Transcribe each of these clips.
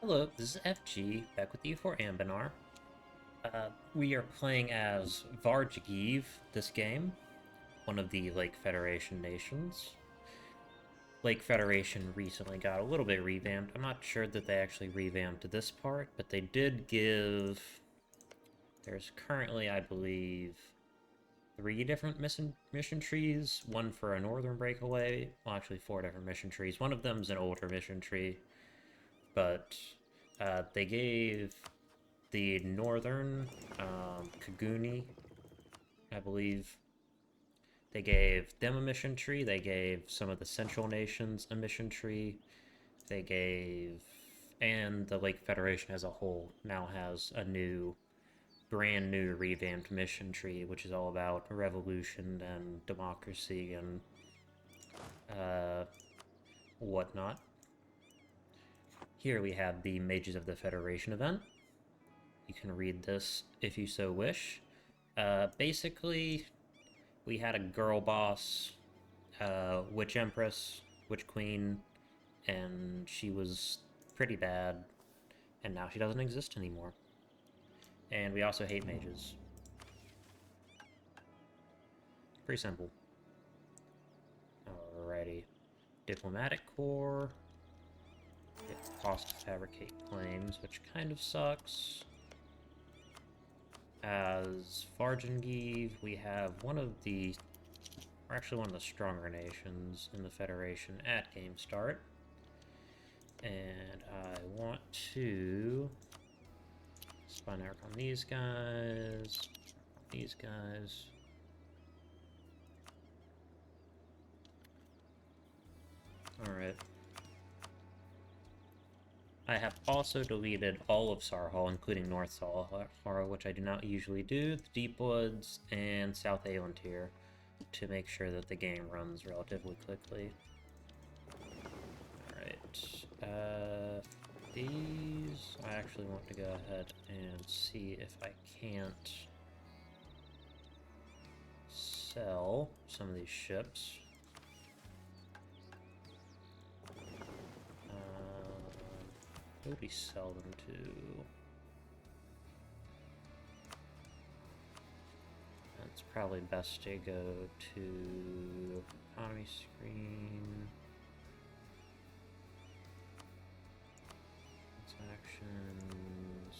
Hello, this is FG, back with you for Anbennar. We are playing as Varjagiv this game, one of the Lake Federation nations. Lake Federation recently got a little bit revamped. I'm not sure that they actually revamped this part, but they did give... There's currently, I believe, 3 different mission trees. One for a northern breakaway. Well, actually 4 different mission trees. One of them's an older mission tree, but they gave the northern Kaguni, I believe. They gave them a mission tree. They gave some of the Central Nations a mission tree. They gave... And the Lake Federation as a whole now has a brand new revamped mission tree, which is all about revolution and democracy and whatnot. Here we have the Mages of the Federation event. You can read this if you so wish. Basically, we had a girl boss, witch empress, witch queen, and she was pretty bad, and now she doesn't exist anymore. And we also hate mages. Pretty simple. Alrighty. Diplomatic Corps. Get cost to fabricate claims, which kind of sucks. As Varjangiv, we have one of the stronger nations in the Federation at game start. And I want to spun arc on these guys, Alright. I have also deleted all of Sarhal, including North Sarhal, which I do not usually do, the Deep Woods, and South Aelantir, to make sure that the game runs relatively quickly. Alright, these, I actually want to go ahead and see if I can't sell some of these ships. Who would we sell them to? It's probably best to go to economy screen. Transactions.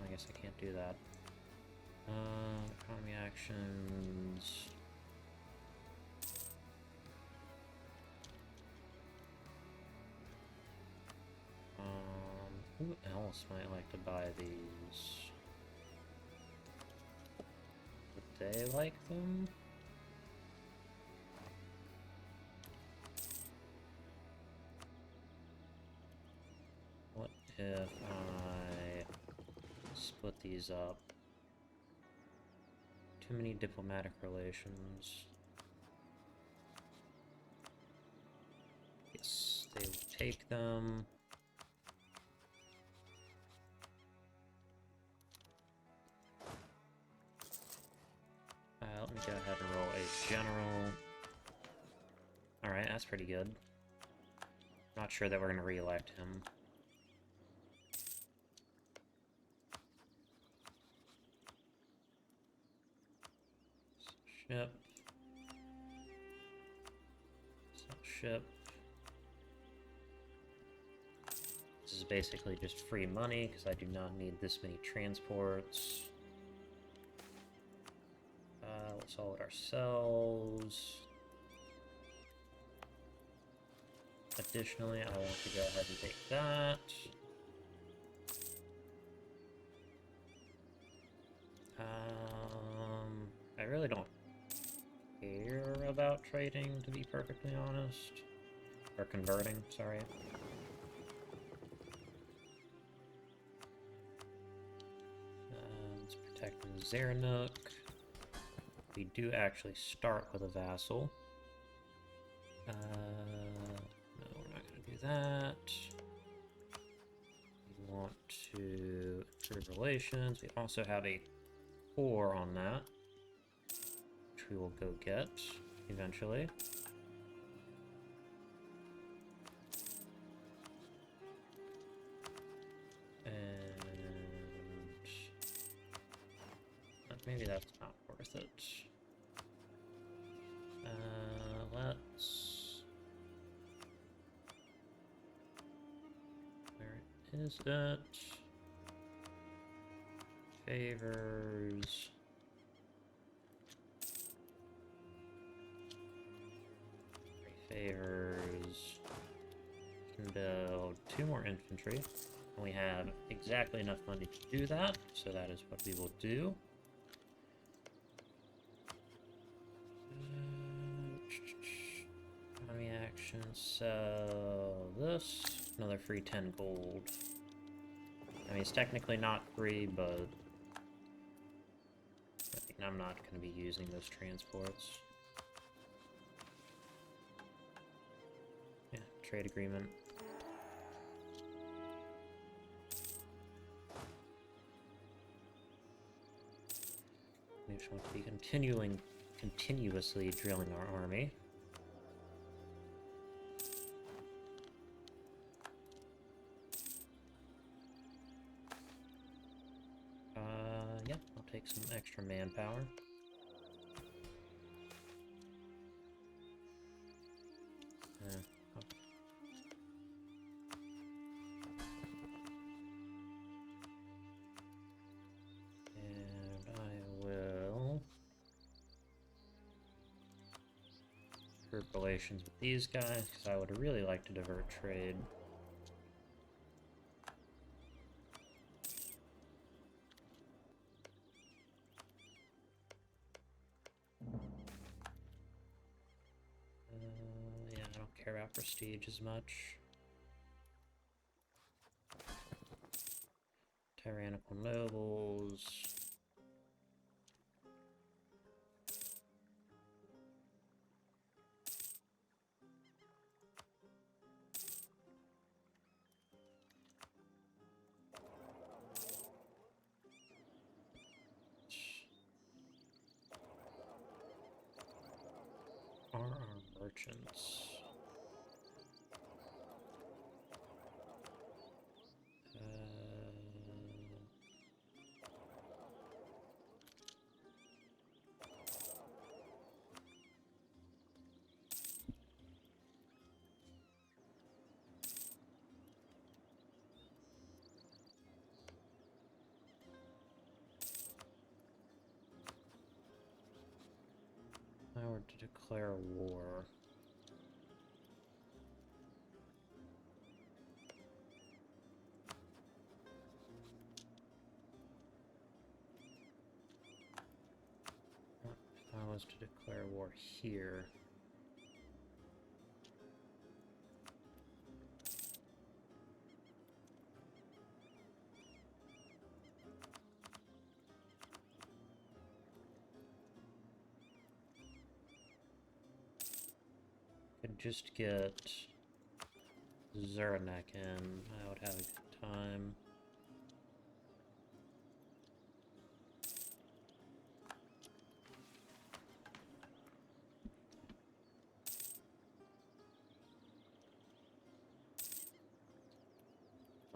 I guess I can't do that. Economy actions. Who else might like to buy these? Would they like them? What if I split these up? Too many diplomatic relations. Yes, they will take them. Let me go ahead and roll a general. Alright, that's pretty good. Not sure that we're going to re-elect him. Ship. Ship. This is basically just free money, because I do not need this many transports. We'll sell it ourselves. Additionally, I want to go ahead and take that. I really don't care about trading, to be perfectly honest. Or converting, sorry. Let's protect Zernuk. We do actually start with a vassal. No, we're not going to do that. We want to improve relations. We also have a core on that, which we will go get eventually. maybe that's not worth it. Let's... Where is it? Favors... Favors... We can build 2 more infantry. And we have exactly enough money to do that, so that is what we will do. Economy action, sell this. Another free 10 gold. I mean, it's technically not free, but I'm not going to be using those transports. Yeah, trade agreement. We just want to be continuously drilling our army. Yeah, I'll take some extra manpower. And I will group relations with these guys, because I would really like to divert trade. Yeah, I don't care about prestige as much. Tyrannical nobles. Are our merchants? If I were to declare war. If I was to declare war here. Could just get Zeranek in. I would have a good time.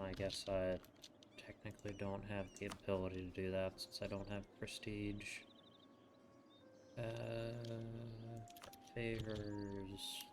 I guess I technically don't have the ability to do that since I don't have prestige. Favors.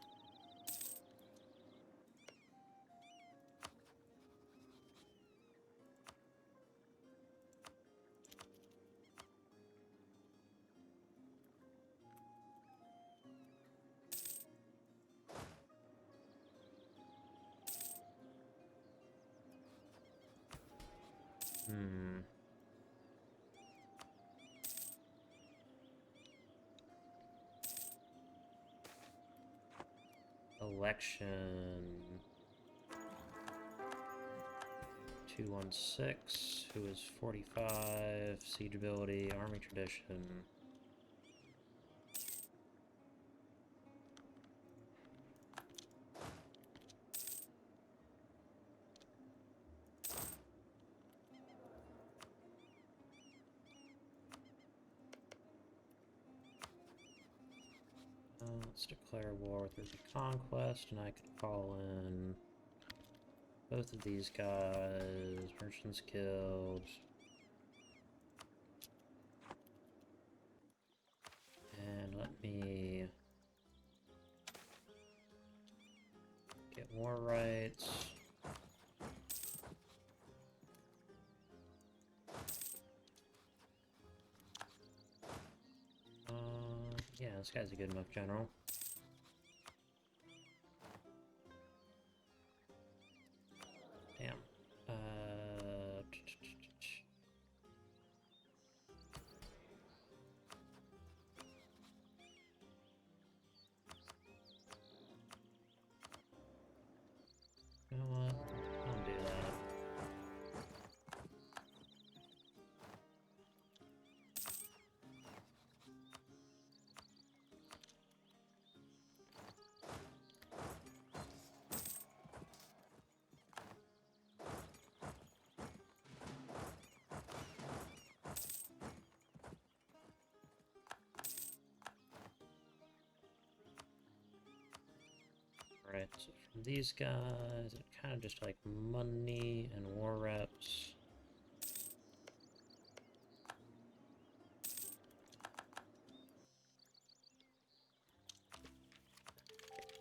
Election 216, who is 45, siege ability, army tradition. Let's declare war through the conquest, and I could call in both of these guys, Merchants Guild. Let me get more rights. Yeah, this guy's a good enough general. Damn. You know what? I'll do that. Alright, so from these guys, it kind of just like money and war reps.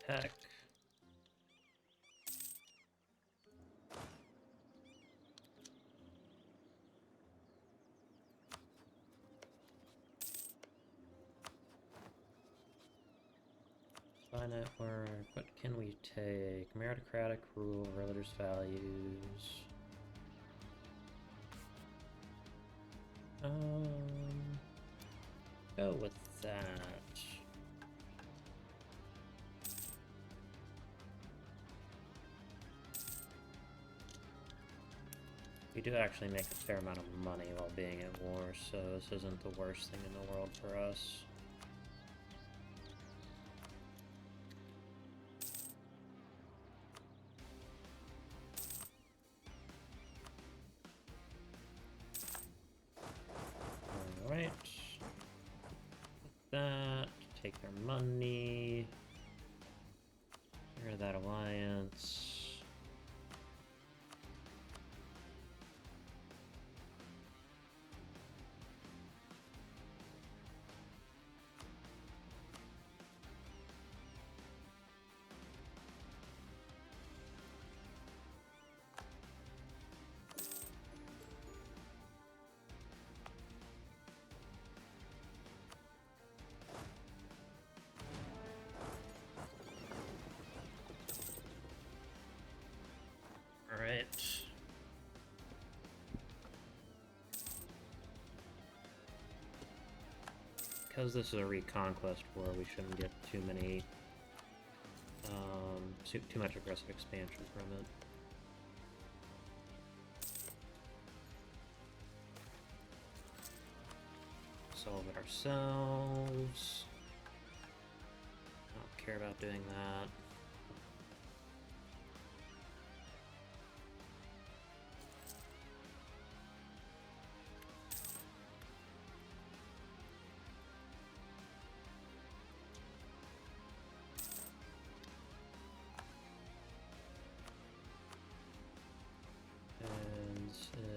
Heck. Spy network, what can we take? Meritocratic rule, religious values. Go with that. We do actually make a fair amount of money while being at war, so this isn't the worst thing in the world for us. Alright. That. Take their money. Get rid of that alliance. Alright. Because this is a reconquest war, we shouldn't get too many, too much aggressive expansion from it. Solve it ourselves. I don't care about doing that.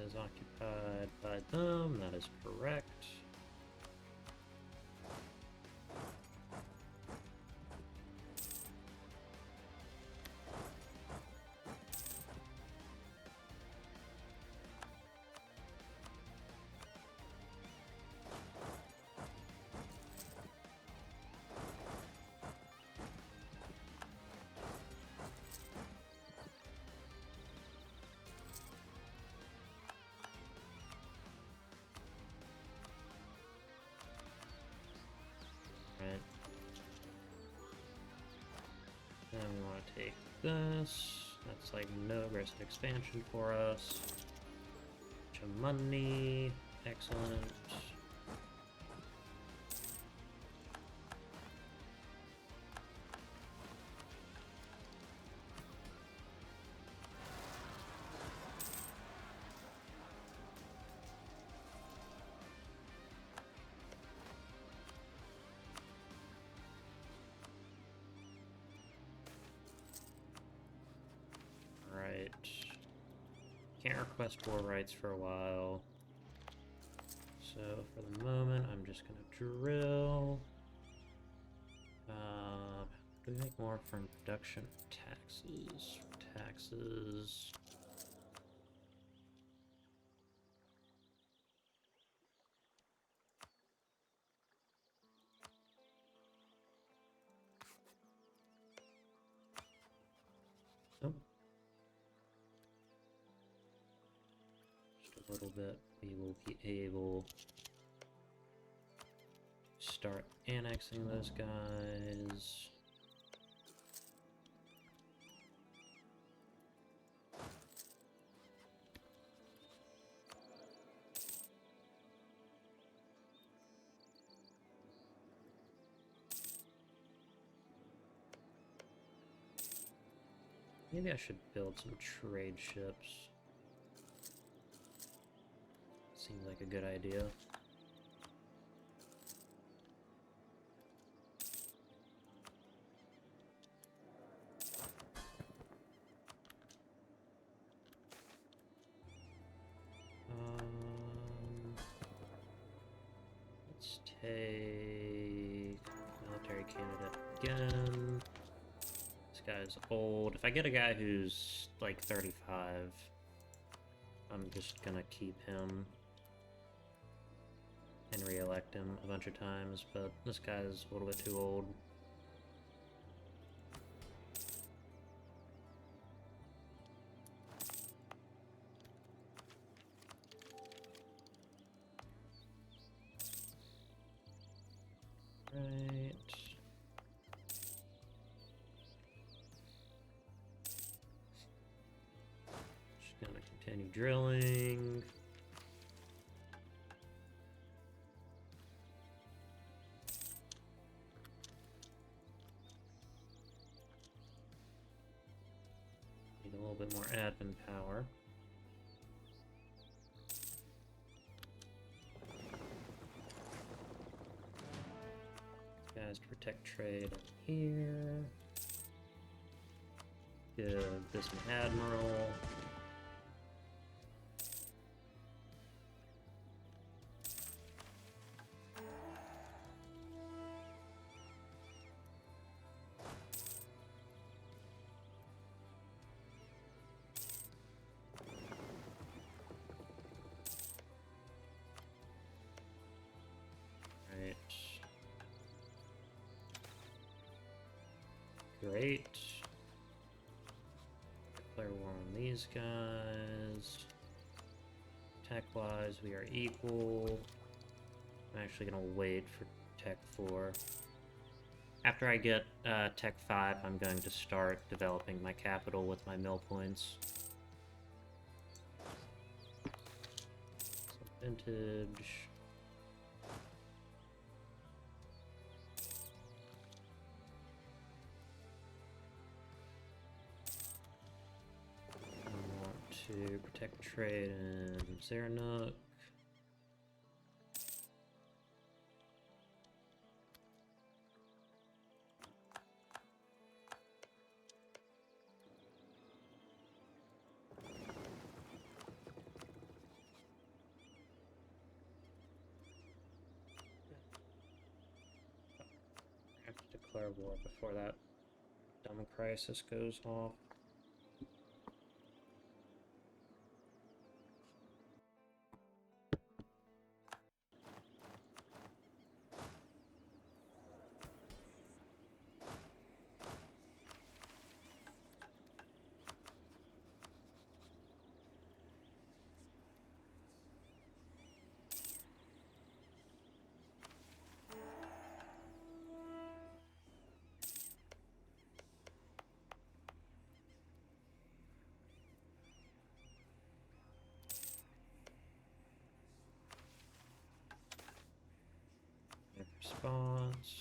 Is occupied by them, that is correct. Right. Then we want to take this. That's like no aggressive expansion for us. Bunch of money. Excellent. Right. Can't request war rights for a while. So for the moment, I'm just gonna drill. Do we make more from production taxes? Taxes. Oh. Just a little bit. We will be able to start annexing those guys. Maybe I should build some trade ships. Seems like a good idea. Let's take military candidate again. This guy's old. If I get a guy who's like 35, I'm just gonna keep him and re-elect him a bunch of times, but this guy's a little bit too old. Right. Just gonna continue drilling. Need a little bit more admin power. Guys to protect trade here. Give this an admiral. Right. Great. Declare war on these guys. Tech-wise, we are equal. I'm actually gonna wait for Tech 4. After I get Tech 5, I'm going to start developing my capital with my mill points. Some vintage. To protect trade in Zernook. I have to declare war before that dumb crisis goes off. Response.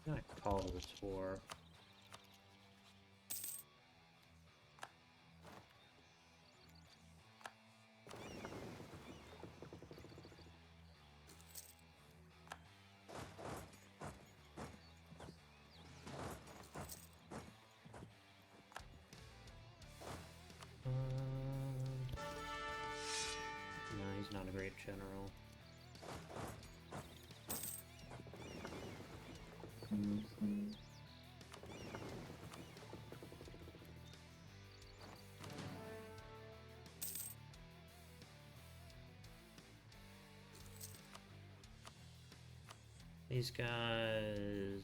I call this war. He's not a great general. These guys...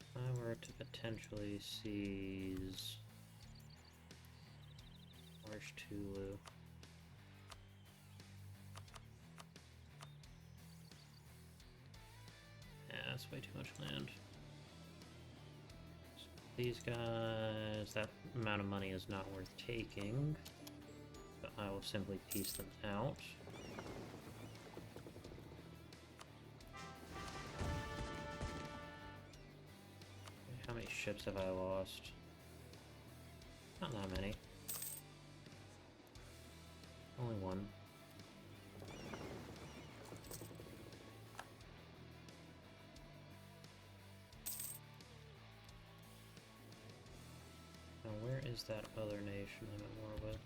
If I were to potentially seize Marsh Tulu. Yeah, that's way too much land. So these guys, that amount of money is not worth taking, but I will simply piece them out. How many ships have I lost? Not that many. Only one. Now where is that other nation I'm at war with?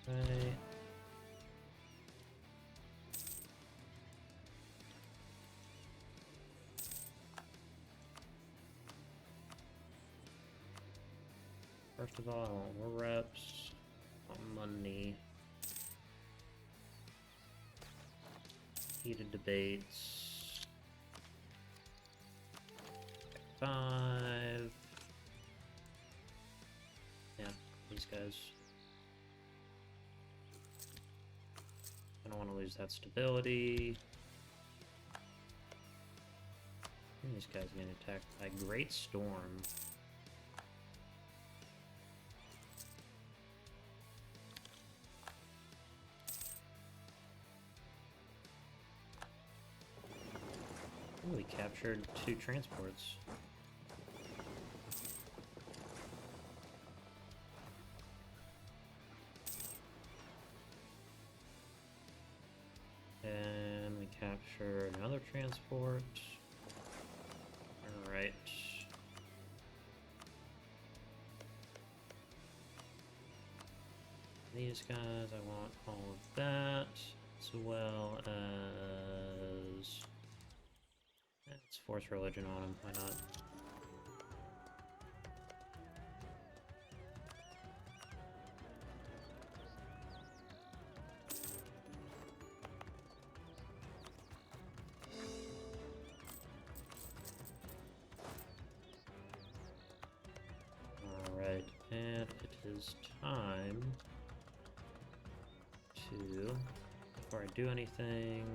Right. First of all, I want more reps, I want money, heated debates, 5, yeah, these guys. I don't want to lose that stability. These guys are getting attacked by Great Storm. Ooh, we captured 2 transports. And we capture another transport. Alright. These guys, I want all of that, as well as... Let's force religion on them, why not? Alright, and it is time to, before I do anything,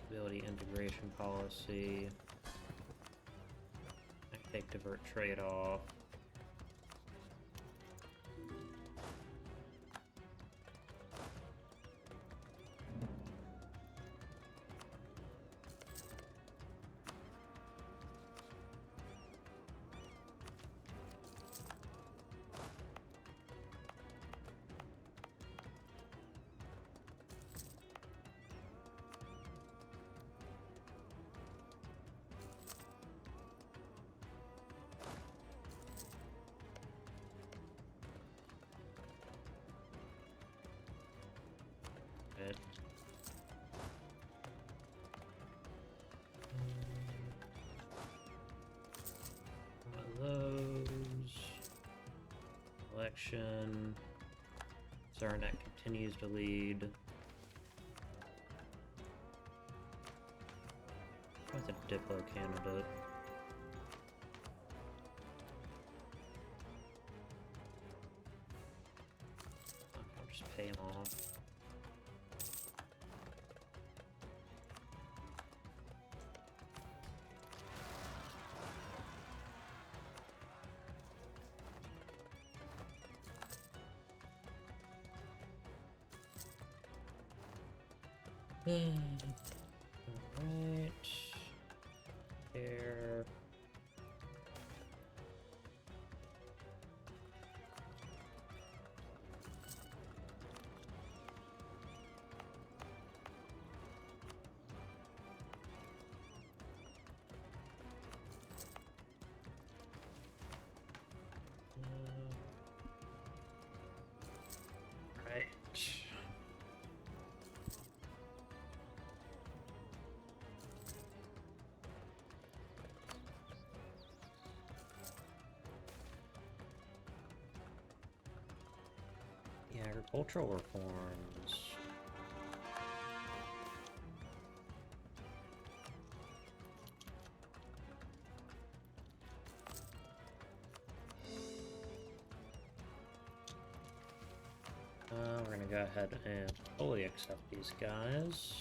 ability integration policy, I take divert trade off. Right. One of those. Election. Zarnak continues to lead. With a Diplo candidate. I'll just pay him off. Right. There. Right. The agricultural reforms. We're gonna go ahead and fully accept these guys.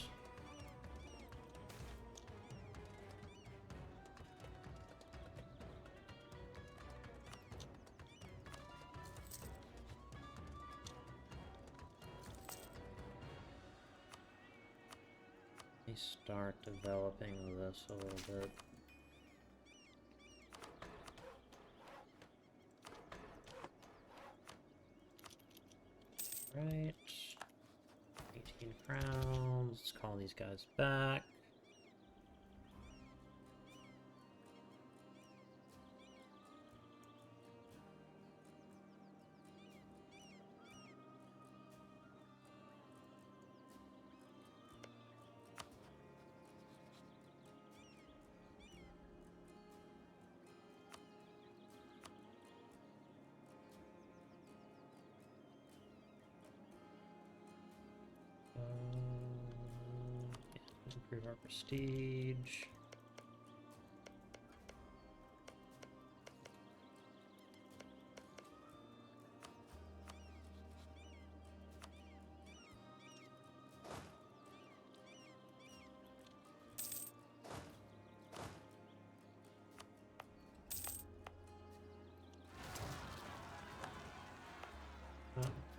Let me start developing this a little bit. Right. 18 crowns. Let's call these guys back. Improve our prestige.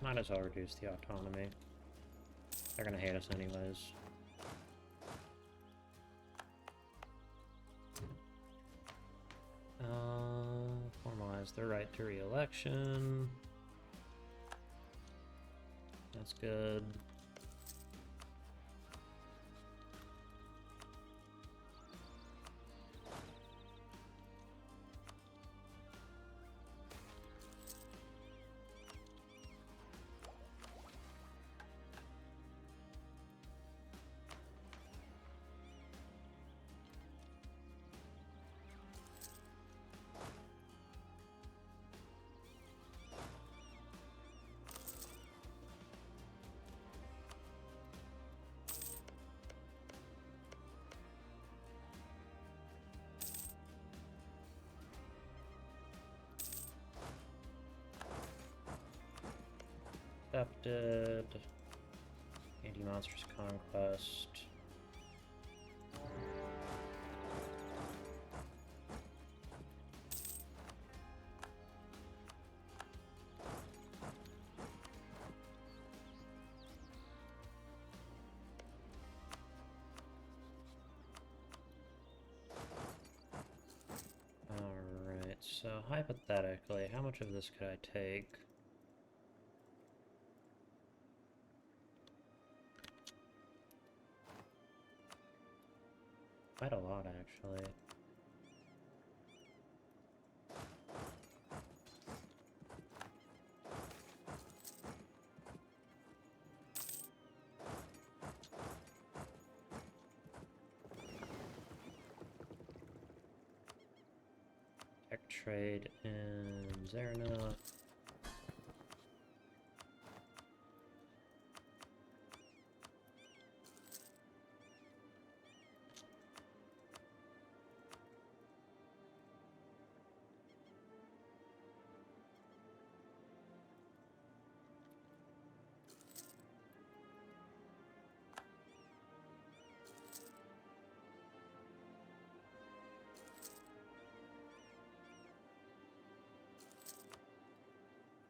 Might as well reduce the autonomy. They're gonna hate us anyways. Formalize their right to re-election. That's good. Accepted. Anti-monstrous conquest. Alright, so hypothetically, how much of this could I take? Quite a lot, actually. Tech trade in Zerna.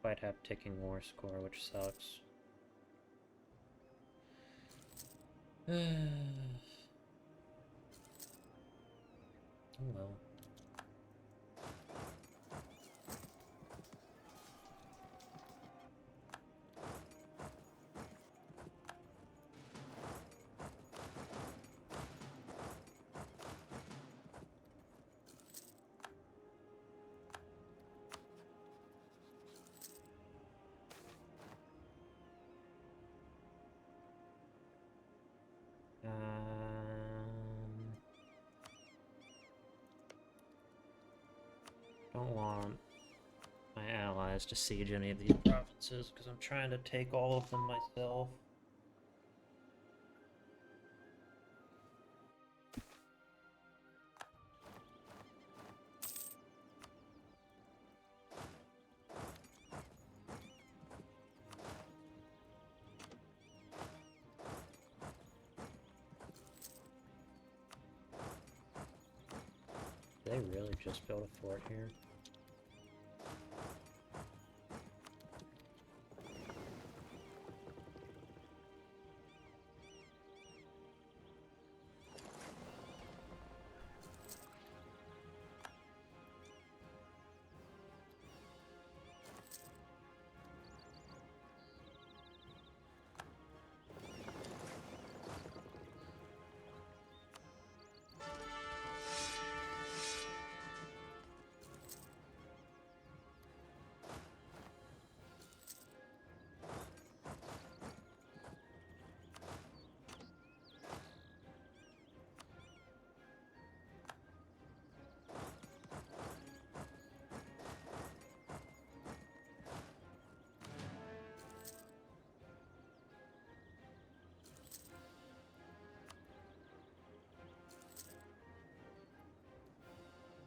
Quite have ticking war score, which sucks. Oh well. Don't want my allies to siege any of these provinces because I'm trying to take all of them myself. They really just built a fort here.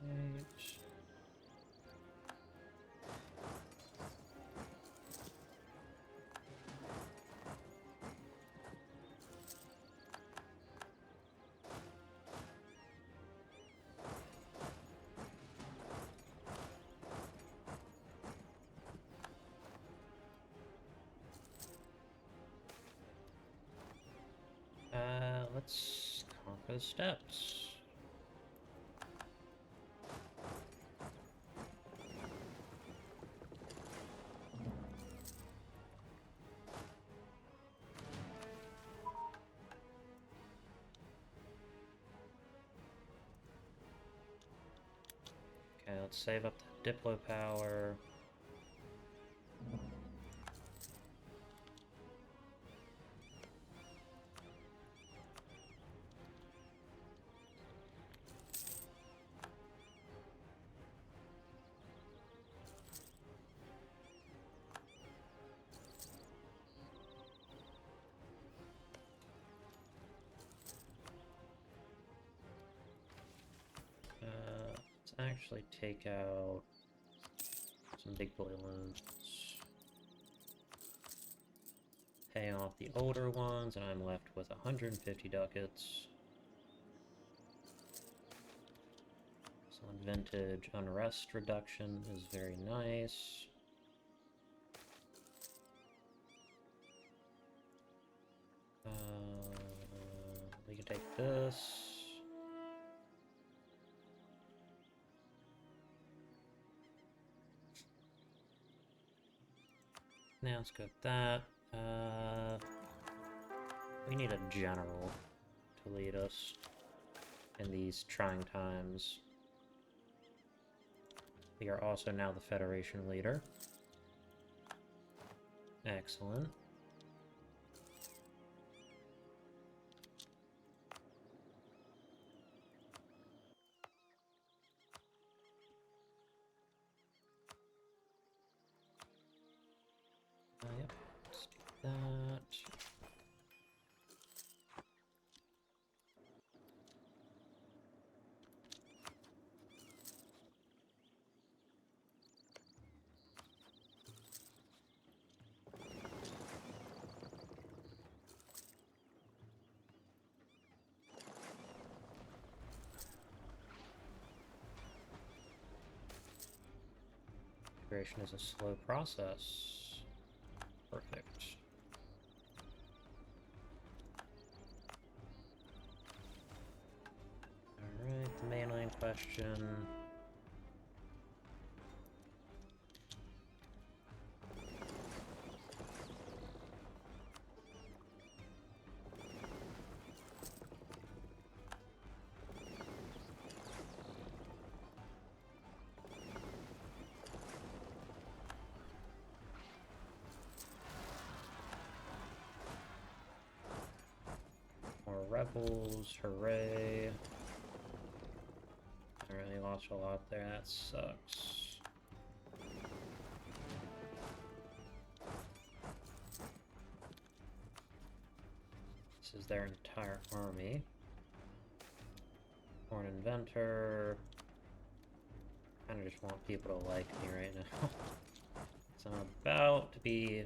Right. Let's conquer the steppes. Okay, let's save up the Diplo power. Let's actually take out some big boy loans. Pay off the older ones, and I'm left with 150 ducats. Some vintage unrest reduction is very nice. We can take this. Now let's go with that. We need a general to lead us in these trying times. We are also now the Federation leader. Excellent. Yep, let's do that. Integration is a slow process. Perfect. Alright, the mainline quest question. More rebels, hooray. I really lost a lot there, that sucks. This is their entire army. Born inventor. Kinda just want people to like me right now. So I'm about to be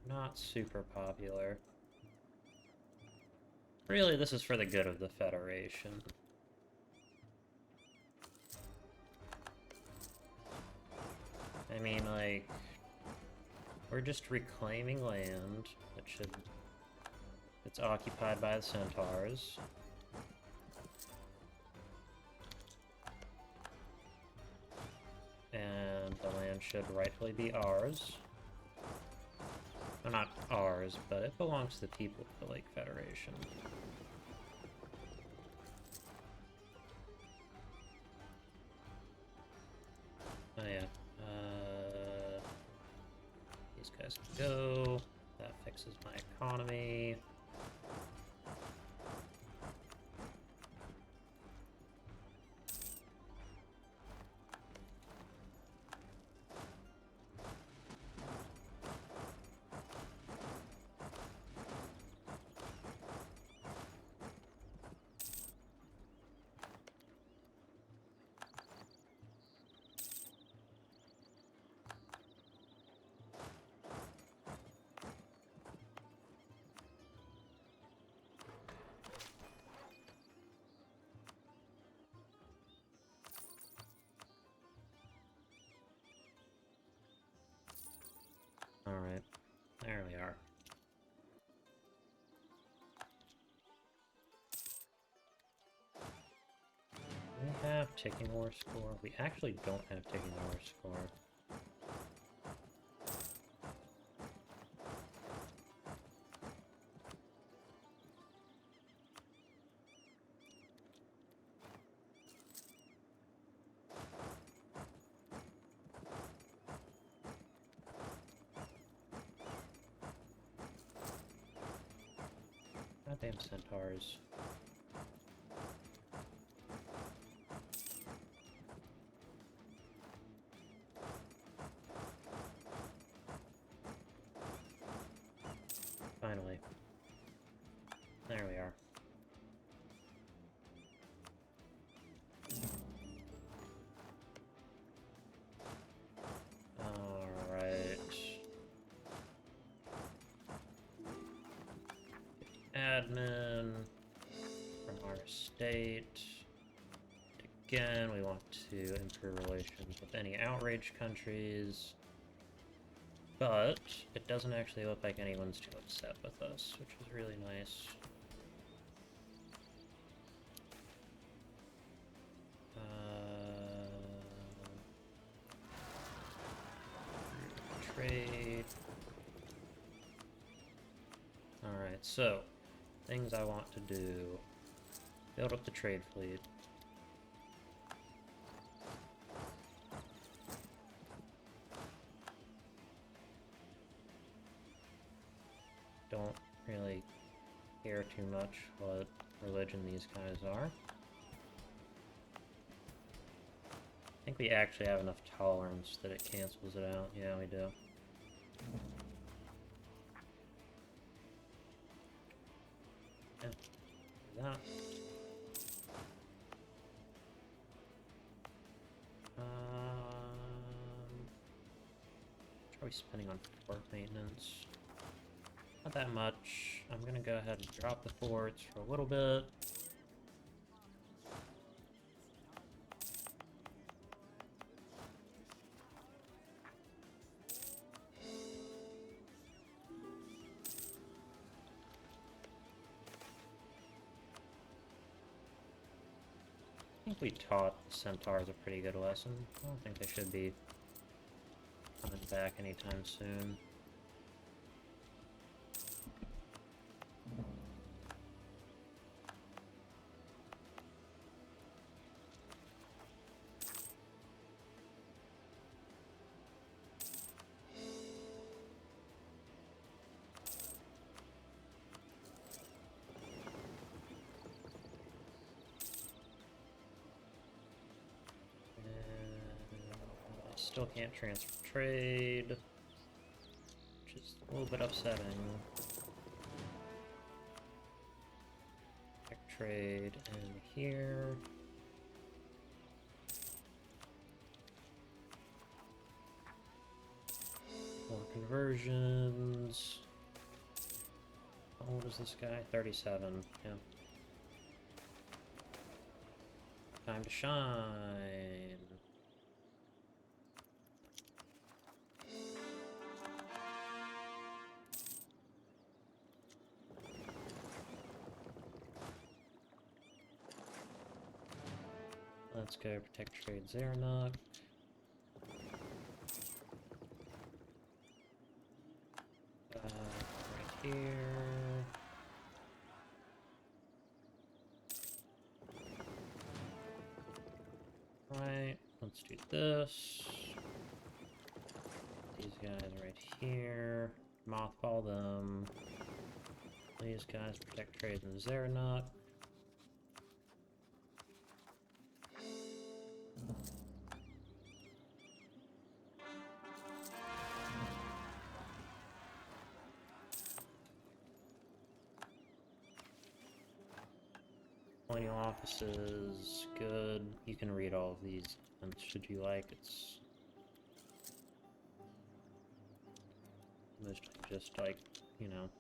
not super popular. Really, this is for the good of the Federation. I mean, like, we're just reclaiming land that should... It's occupied by the Centaurs. And the land should rightfully be ours. Well, not ours, but it belongs to the people of the Lake Federation. Oh yeah. These guys can go. That fixes my economy. Alright, there we are. We have ticking war score. We actually don't have ticking war score. Goddamn centaurs. Finally. There we are. Alright. Admin from our state. Again, we want to improve relations with any outraged countries. But it doesn't actually look like anyone's too upset with us, which is really nice. Trade. Alright, so things I want to do. Build up the trade fleet. Don't really care too much what religion these guys are. I think we actually have enough tolerance that it cancels it out. Yeah, we do. Yeah, do that. What are we spending on fort maintenance? Not that much. I'm gonna go ahead and drop the forts for a little bit. think we taught centaurs a pretty good lesson. I don't think they should be coming back anytime soon. Still can't transfer trade, which is a little bit upsetting. Tech trade in here. More conversions. How old is this guy? 37. Yeah. Time to shine. Let's go protect trade Zeranok. Right here. Right, let's do this. These guys right here. Mothball them. These guys protect trade in Zeranok. Colonial offices, good. You can read all of these, and should you like, it's mostly just like, you know,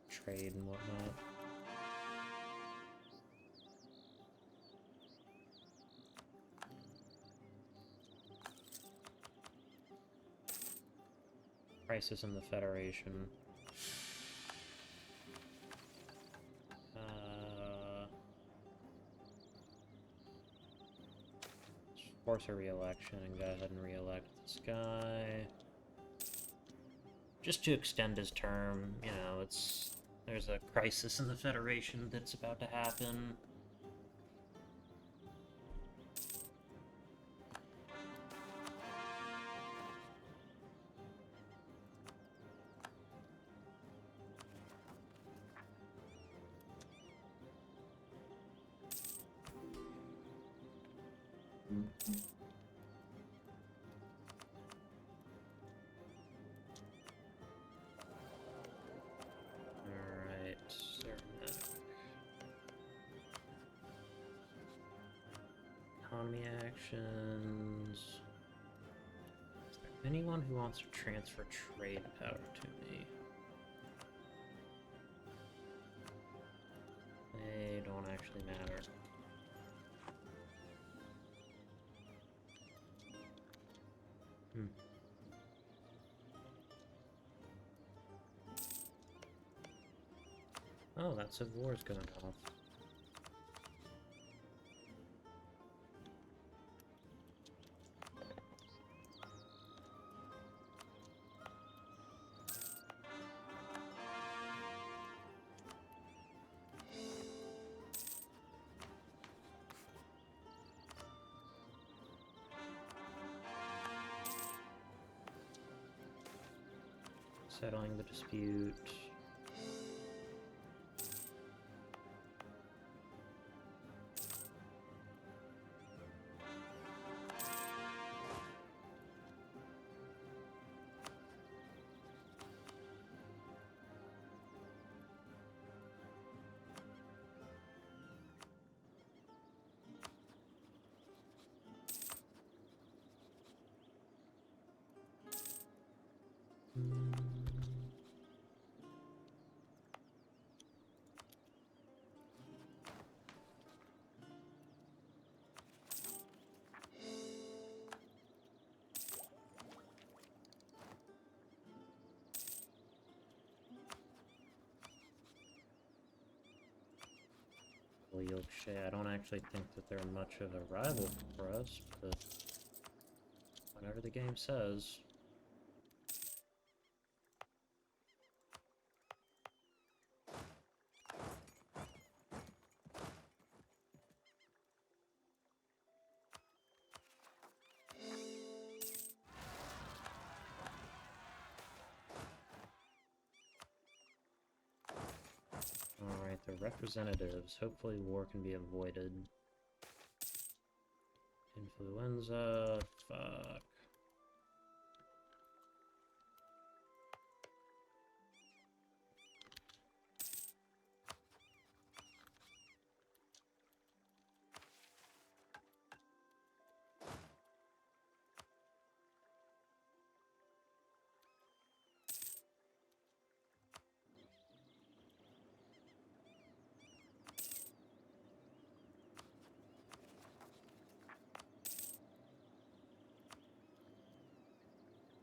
trade and whatnot. Crisis in the Federation. Force a re-election and go ahead and re-elect this guy. Just to extend his term, you know, there's a crisis in the Federation that's about to happen. Alright, economy actions. Is there anyone who wants to transfer trade power to me? They don't actually matter. Oh, that Civil War is going off. Settling the dispute. Yorkshire. I don't actually think that they're much of a rival for us, but whatever the game says. Alright, the representatives. Hopefully war can be avoided. Influenza. Fuck.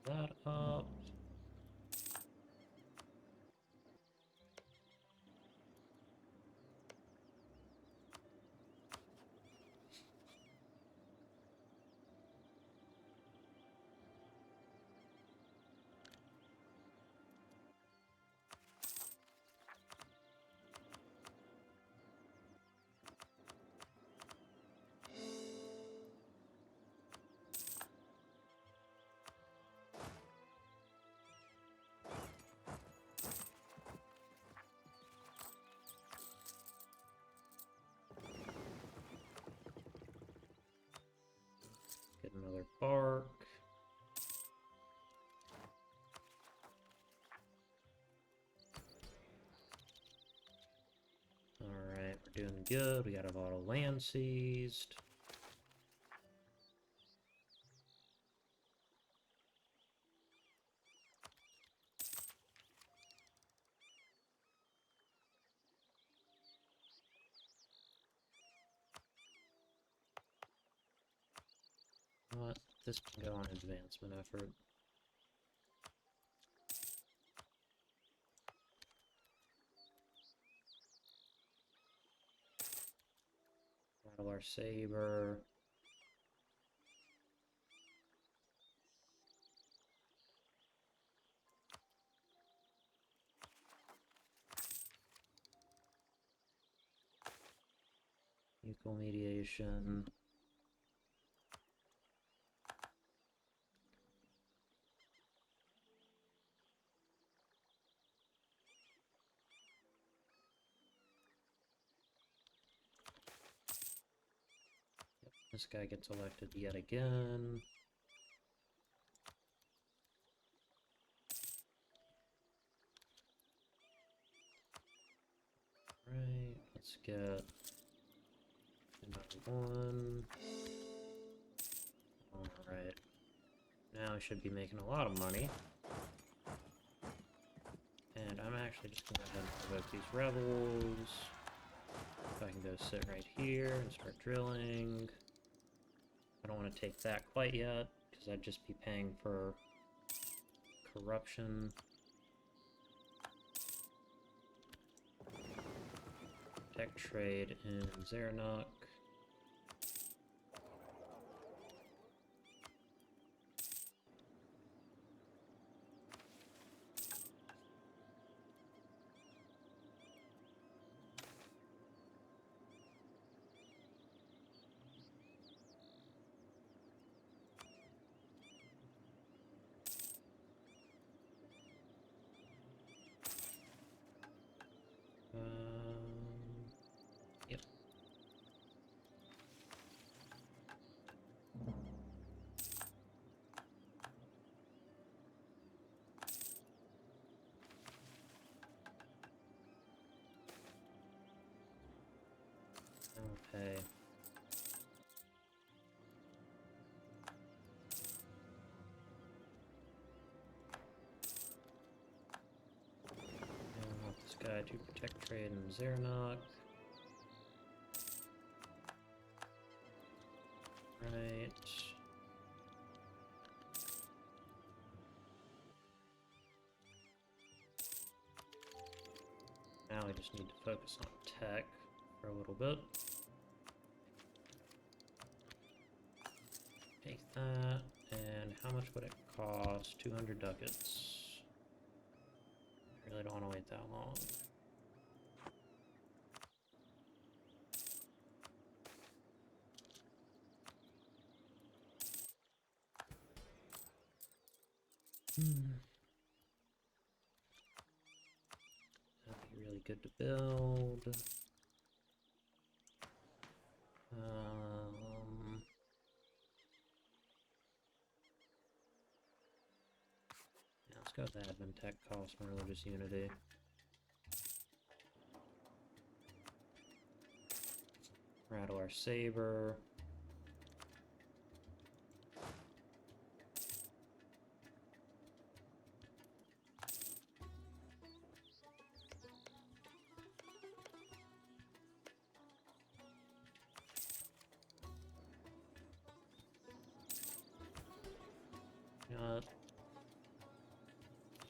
That up. Get another bark. Alright, we're doing good. We got a lot of land seized. What? This can go on advancement effort. Rattle our saber. Equal mediation. Yep, this guy gets elected yet again. Right, let's get another one. Alright. Now I should be making a lot of money. And I'm actually just gonna go ahead and provoke these rebels. If I can go sit right here and start drilling. I don't want to take that quite yet, because I'd just be paying for corruption. Protect trade in Zernok. Yep. Okay. I want this guy to protect trade in Zernok. Right. Now we just need to focus on tech. for a little bit. Take that, and how much would it cost? 200 ducats. I really don't want to wait that long. That'd be really good to build. Yeah, let's go with admin tech cost and religious unity. Rattle our saber.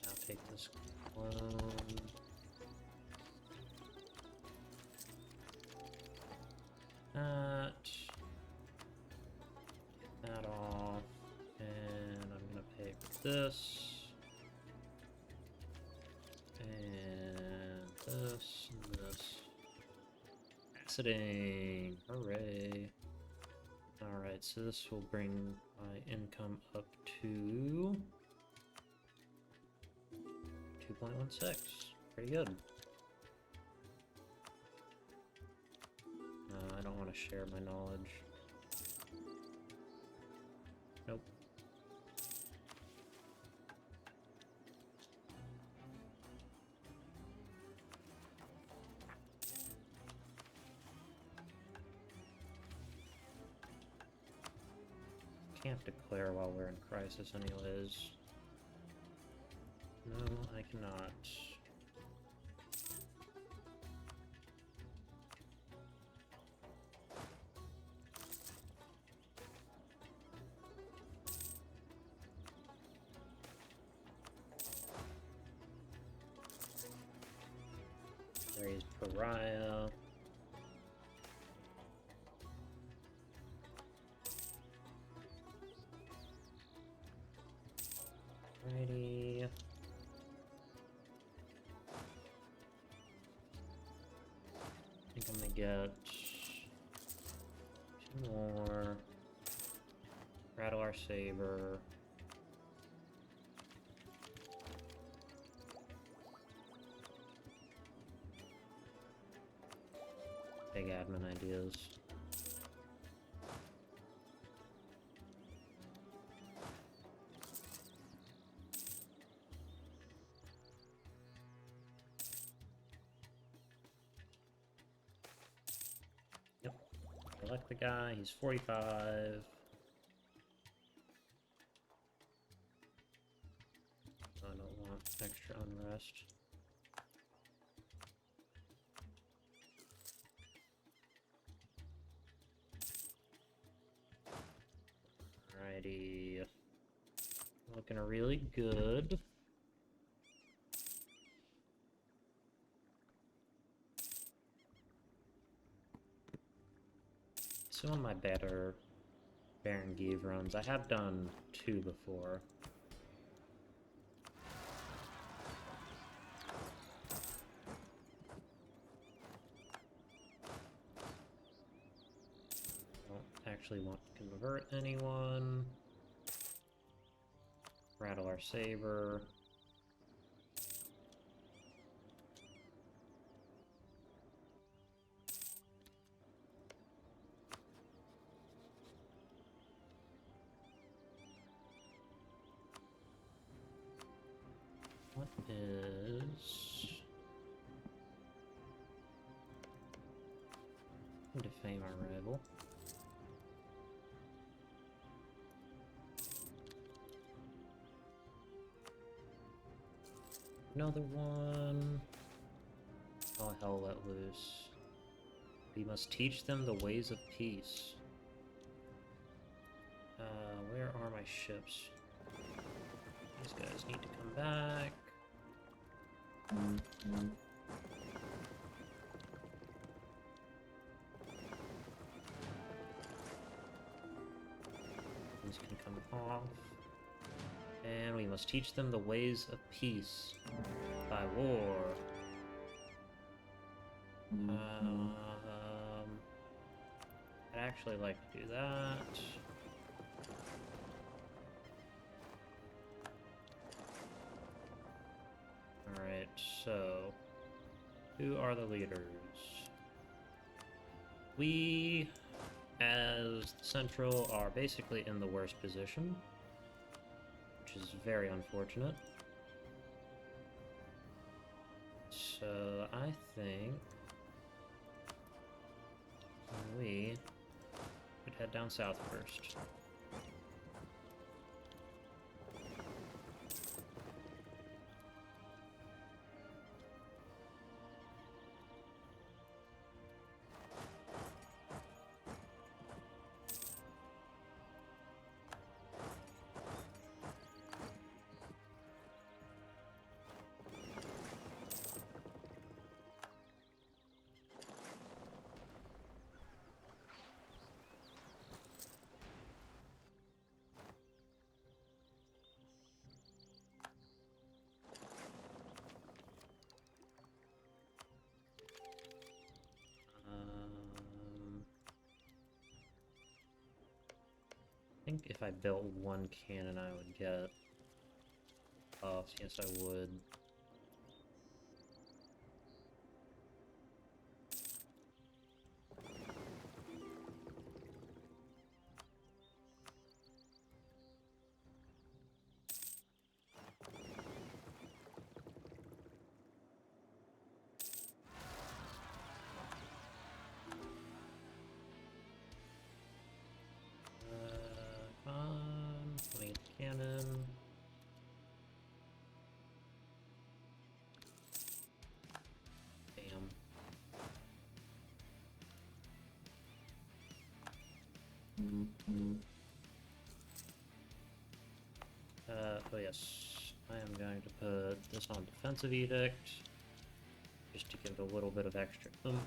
I'll take this clone. That off, and I'm gonna pay for this, and this, and this. Aciding, hooray! All right, so this will bring my income up to 2.16. Pretty good. I don't want to share my knowledge. Nope. Can't declare while we're in crisis anyways. No, I cannot. Raise pariah. Alrighty. I think I'm gonna get 2 more. Rattle our saber. Big admin ideas. Yep. Elect the guy, he's 45. I don't want extra unrest. Alrighty. Looking really good. Some of my better Baron Give runs. I have done 2 before. Don't actually want to convert anyone. Rattle our saber. What is... Defame our rival. Another one. All hell let loose. We must teach them the ways of peace. Where are my ships? These guys need to come back. come off. And we must teach them the ways of peace by war. I'd actually like to do that. Alright, so who are the leaders? We, as Central, are basically in the worst position, which is very unfortunate. So I think we could head down south first. I think if I built one cannon, I would get buffs. Yes, I would. Come on, let me get the cannon. Bam. Oh yes, I am going to put this on Defensive Edict, just to give it a little bit of extra oomph.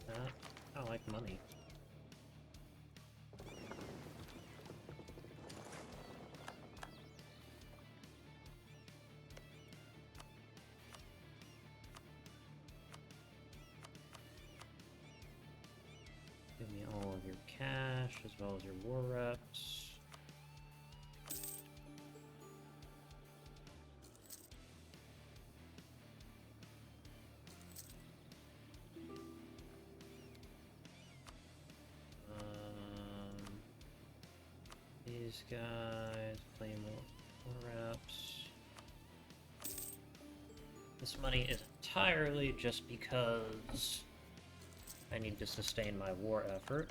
Yeah, I like money. Give me all of your cash, as well as your war reps. These guys, play more reps. This money is entirely just because I need to sustain my war effort.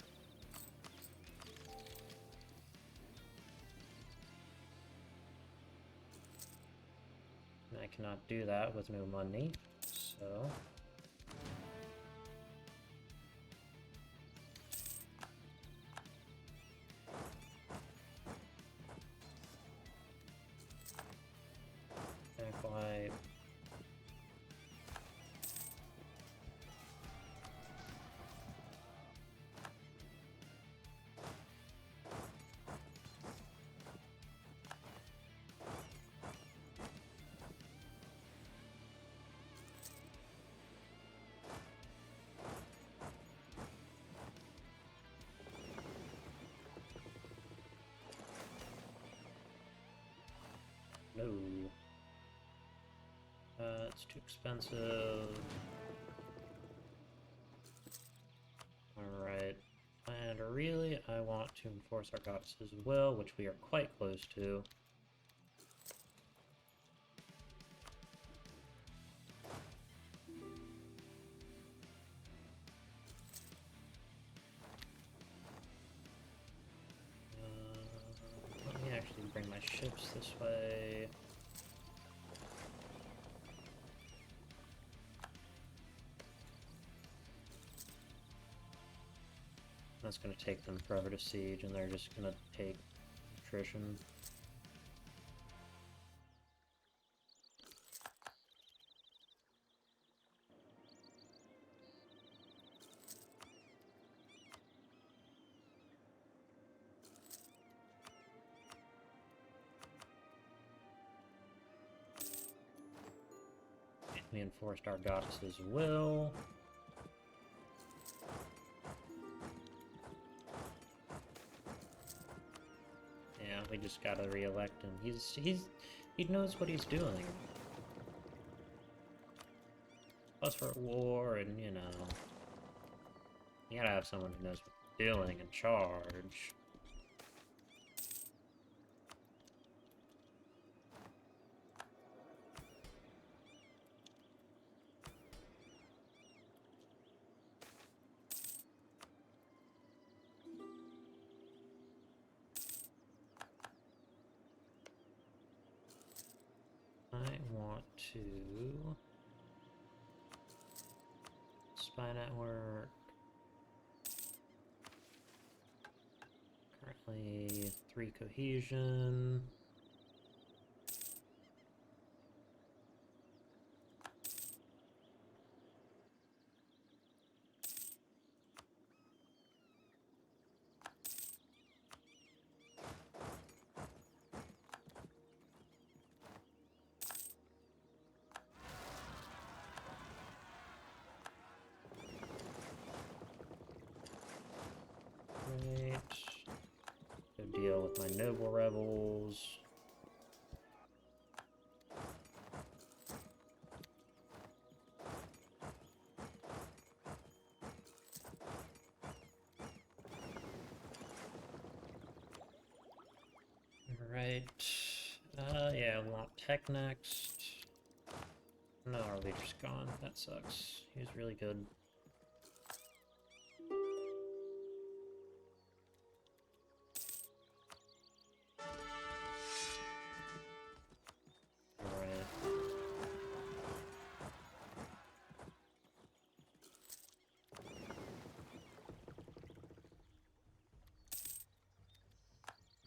And I cannot do that with no money, so... Backlight. No. It's too expensive. Alright. And really, I want to enforce our goddess's will, which we are quite close to. Let me actually bring my ships this way. That's gonna take them forever to siege, and they're just gonna take attrition. We enforced our goddess's will. Yeah, we just gotta re-elect him. He knows what he's doing. Plus for war, and you know, you gotta have someone who knows what they're doing in charge. I want to spy network. Currently 3 cohesion. Right. Go deal with my noble rebels. Alright. Yeah, we want tech next. No, our leader's gone. That sucks. He was really good. Alright.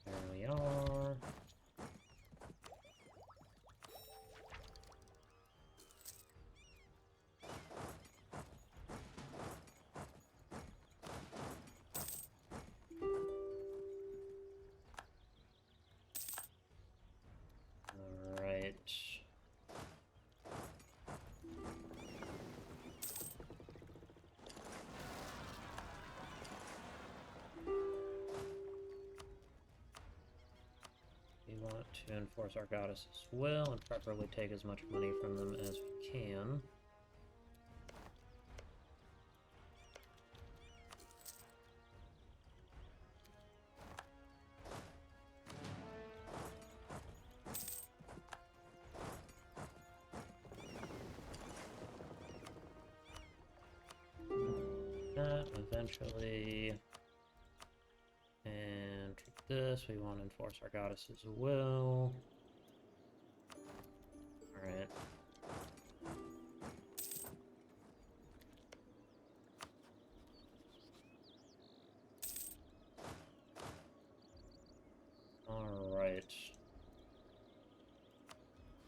There we are. Alright. We want to enforce our goddess's will and preferably take as much money from them as we can. That eventually. And with this, we want to enforce our goddess's will. Alright. Alright.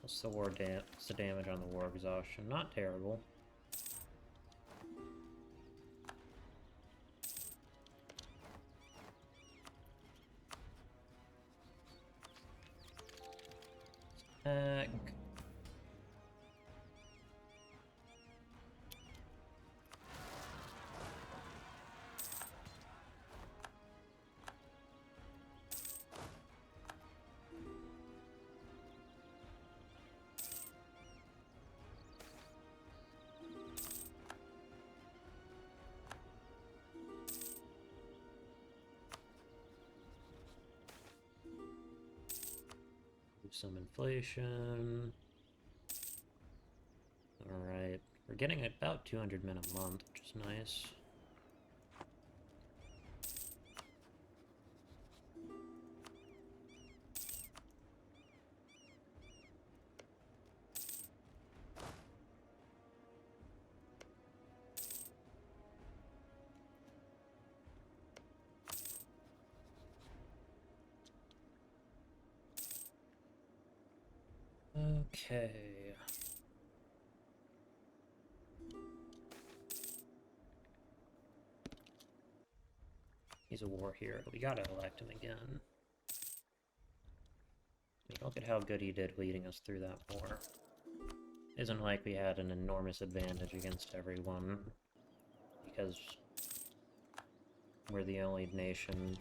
What's the what's the damage on the war exhaustion? Not terrible. Attack. Some inflation. Alright. We're getting about 200 men a month, which is nice. Okay. He's a war hero. We gotta elect him again. I mean, look at how good he did leading us through that war. Isn't like we had an enormous advantage against everyone, because we're the only nation,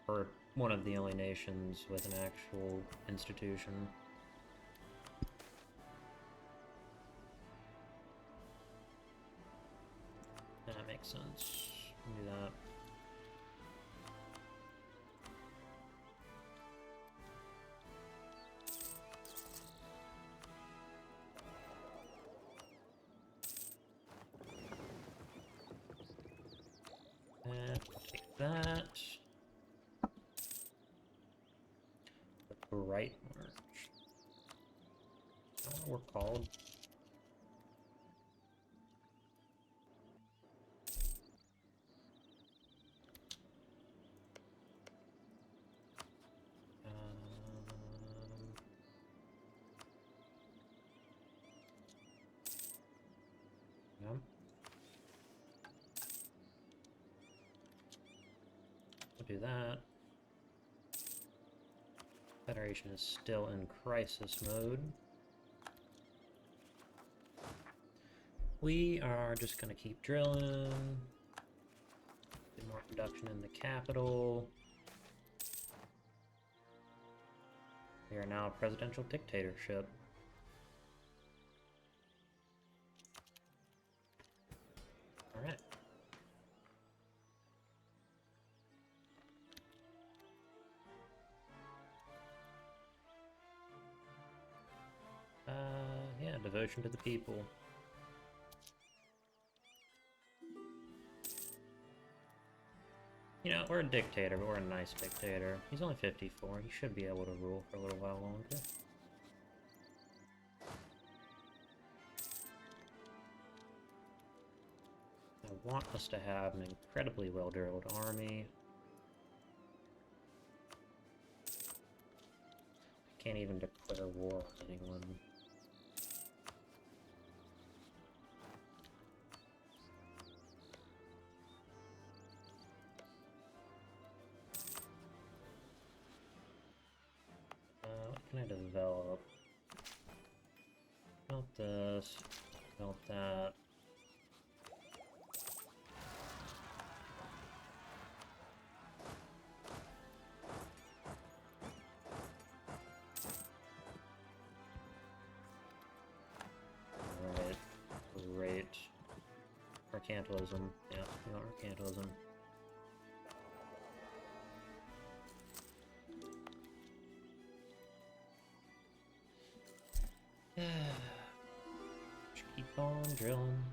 or one of the only nations with an actual institution. That makes sense. Do that. And take that. The Bright March. Is that what we're called? Yeah. We'll do that. Federation is still in crisis mode. We are just gonna keep drilling. Do more production in the capital. We are now a presidential dictatorship. Alright. Yeah, devotion to the people. You know, we're a dictator, but we're a nice dictator. He's only 54. He should be able to rule for a little while longer. I want us to have an incredibly well-drilled army. I can't even declare war on anyone. What can I develop? Develop this. Develop that. Alright. Great. Mercantilism. Yeah, we want mercantilism. Just keep on drilling.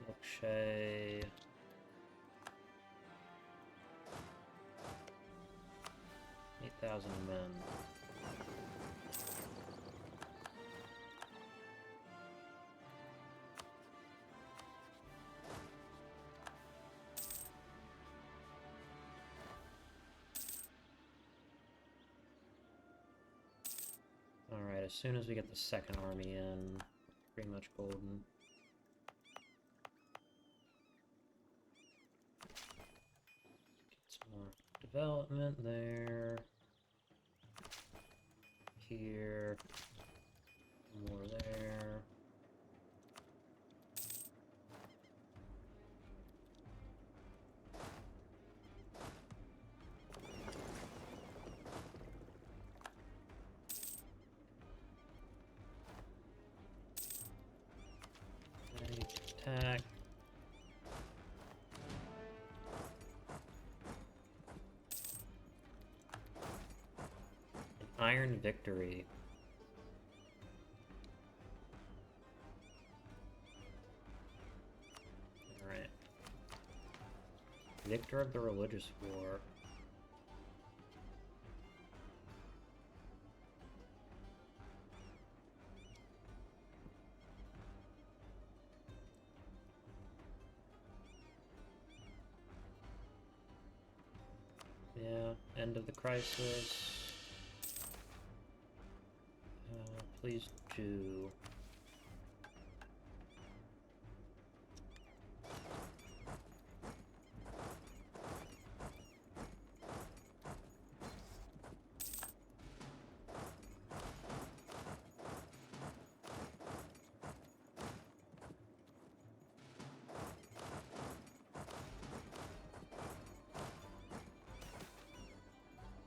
Milkshake. $8,000 men. Alright, as soon as we get the second army in, pretty much golden. Get some more development there. Here. More there. Attack. An iron victory. Alright. Victor of the religious war. Yeah, end of the crisis. Please do.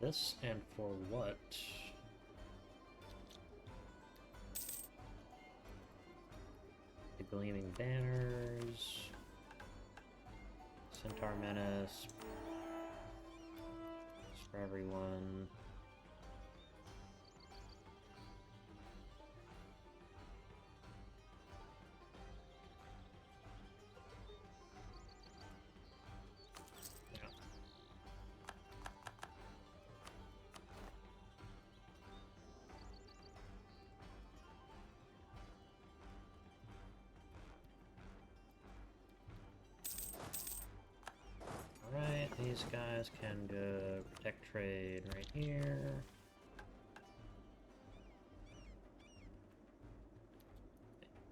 This and for what? The gleaming banners, Centaur Menace, it's for everyone. These guys can go protect trade right here. I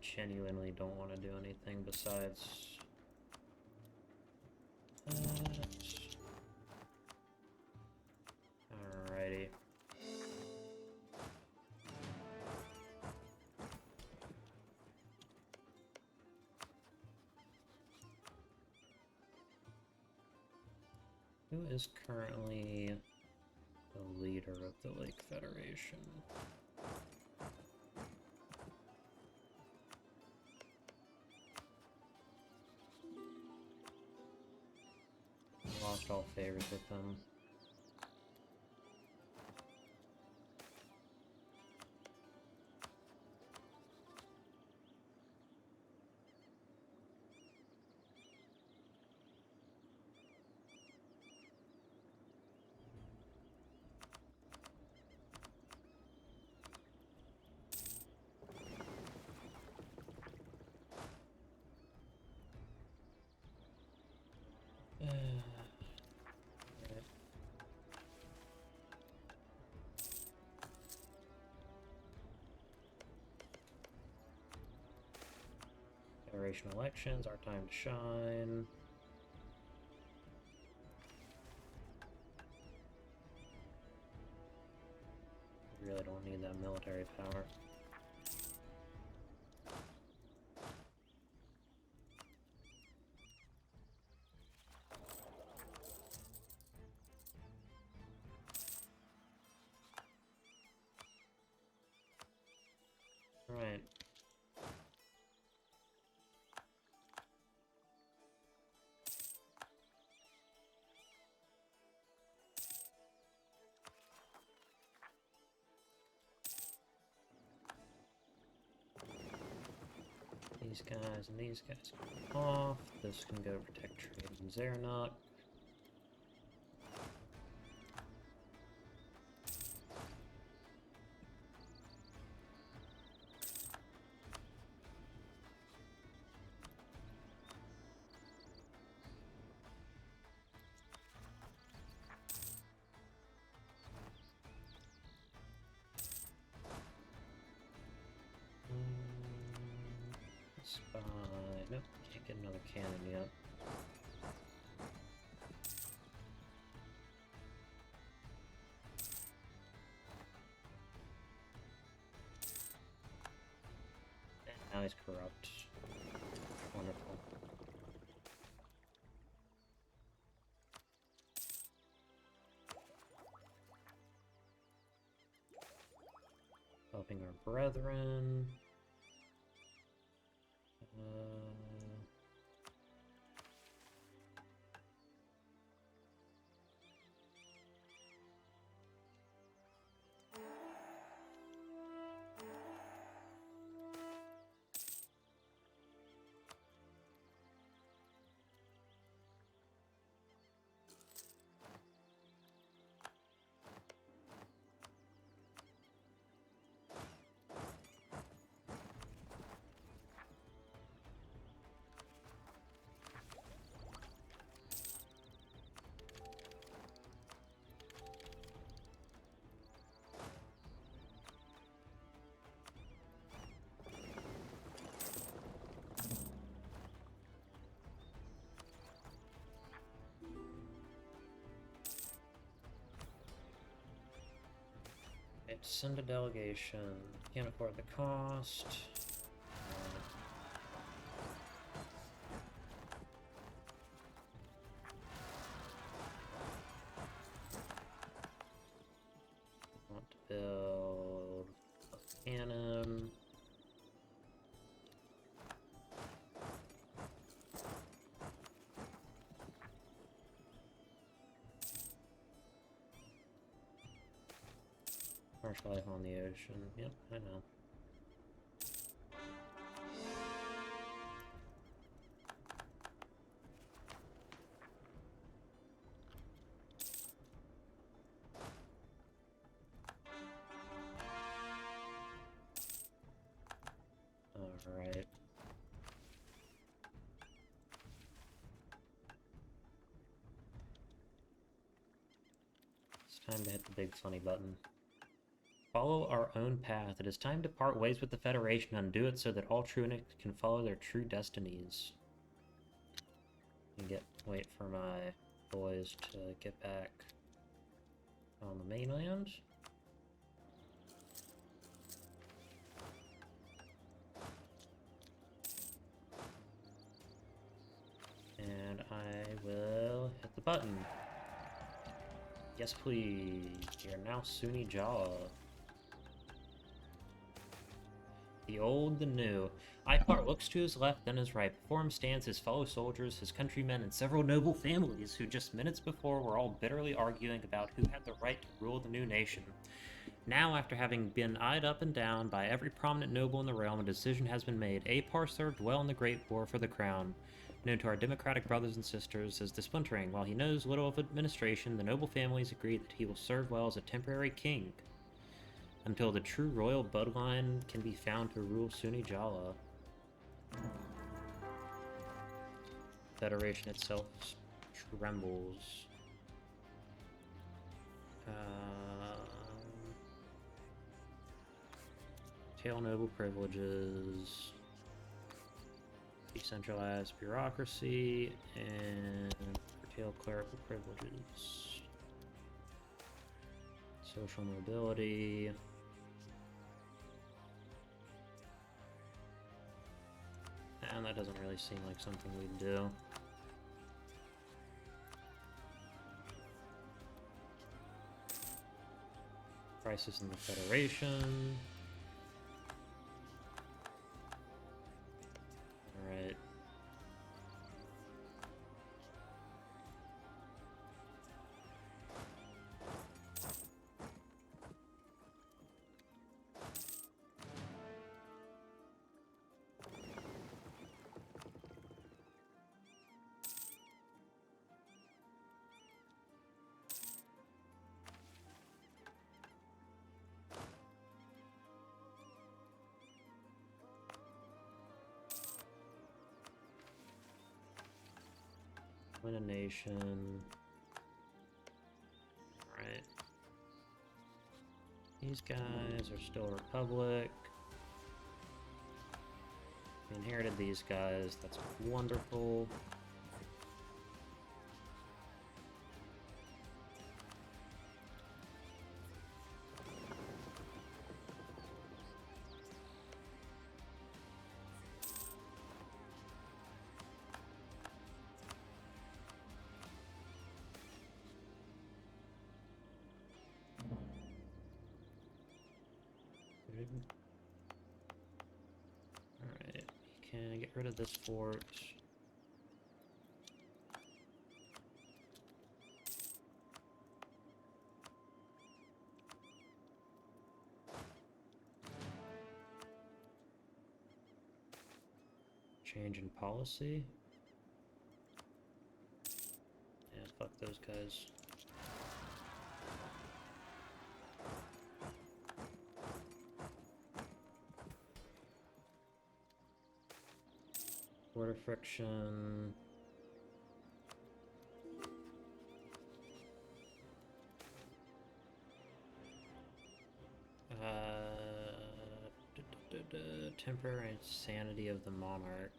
genuinely don't want to do anything besides that. Alrighty. Who is currently the leader of the Lake Federation? Lost all favors with them. Federation elections, our time to shine. We really don't need that military power. Alright. These guys and these guys come off. This can go protect trade in Zernok. Spy. Nope, can't get another cannon yet. And now he's corrupt. Wonderful. Helping our brethren. send a delegation. Can't afford the cost. Want to build a cannon. Harsh life on the ocean. Yep, I know. Alright. It's time to hit the big funny button. Follow our own path. It is time to part ways with the Federation and do it so that all true Unix can follow their true destinies. And wait for my boys to get back on the mainland. And I will hit the button. Yes, please. You're now Sunijalla. The old, the new. Icar looks to his left, then his right. Before him stands his fellow soldiers, his countrymen, and several noble families who just minutes before were all bitterly arguing about who had the right to rule the new nation. Now, after having been eyed up and down by every prominent noble in the realm, a decision has been made. Apar served well in the Great War for the crown. Known to our democratic brothers and sisters as the Splintering. While he knows little of administration, the noble families agree that he will serve well as a temporary king until the true royal bloodline can be found to rule Sunijalla. Federation itself trembles. Tail noble privileges. Decentralized bureaucracy, and curtail clerical privileges. Social mobility. And that doesn't really seem like something we'd do. Crisis in the Federation. Alright. Win a nation. Alright. These guys are still a republic. We inherited these guys. That's wonderful. Alright, you can get rid of this fort. Change in policy? Yeah, fuck those guys. Border friction. Temporary insanity of the monarch.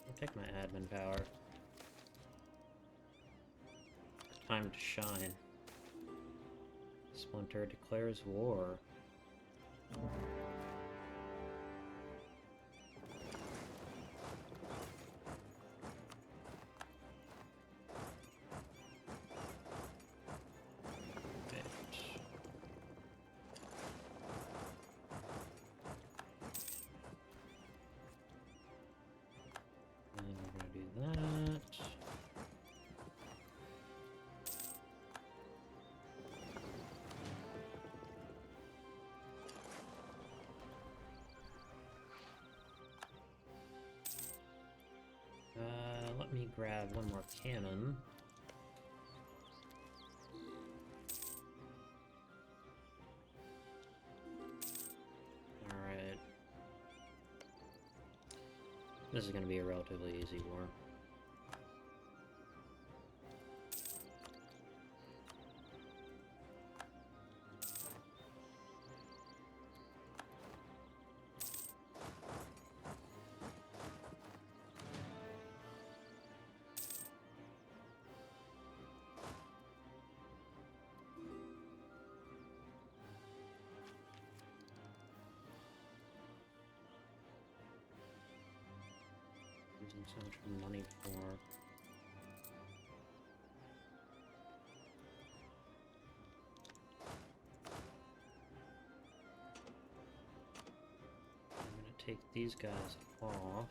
I'll take my admin power. Time to shine. Splinter declares war. Let me grab one more cannon. Alright. This is going to be a relatively easy war. Using so much money for. I'm gonna take these guys off.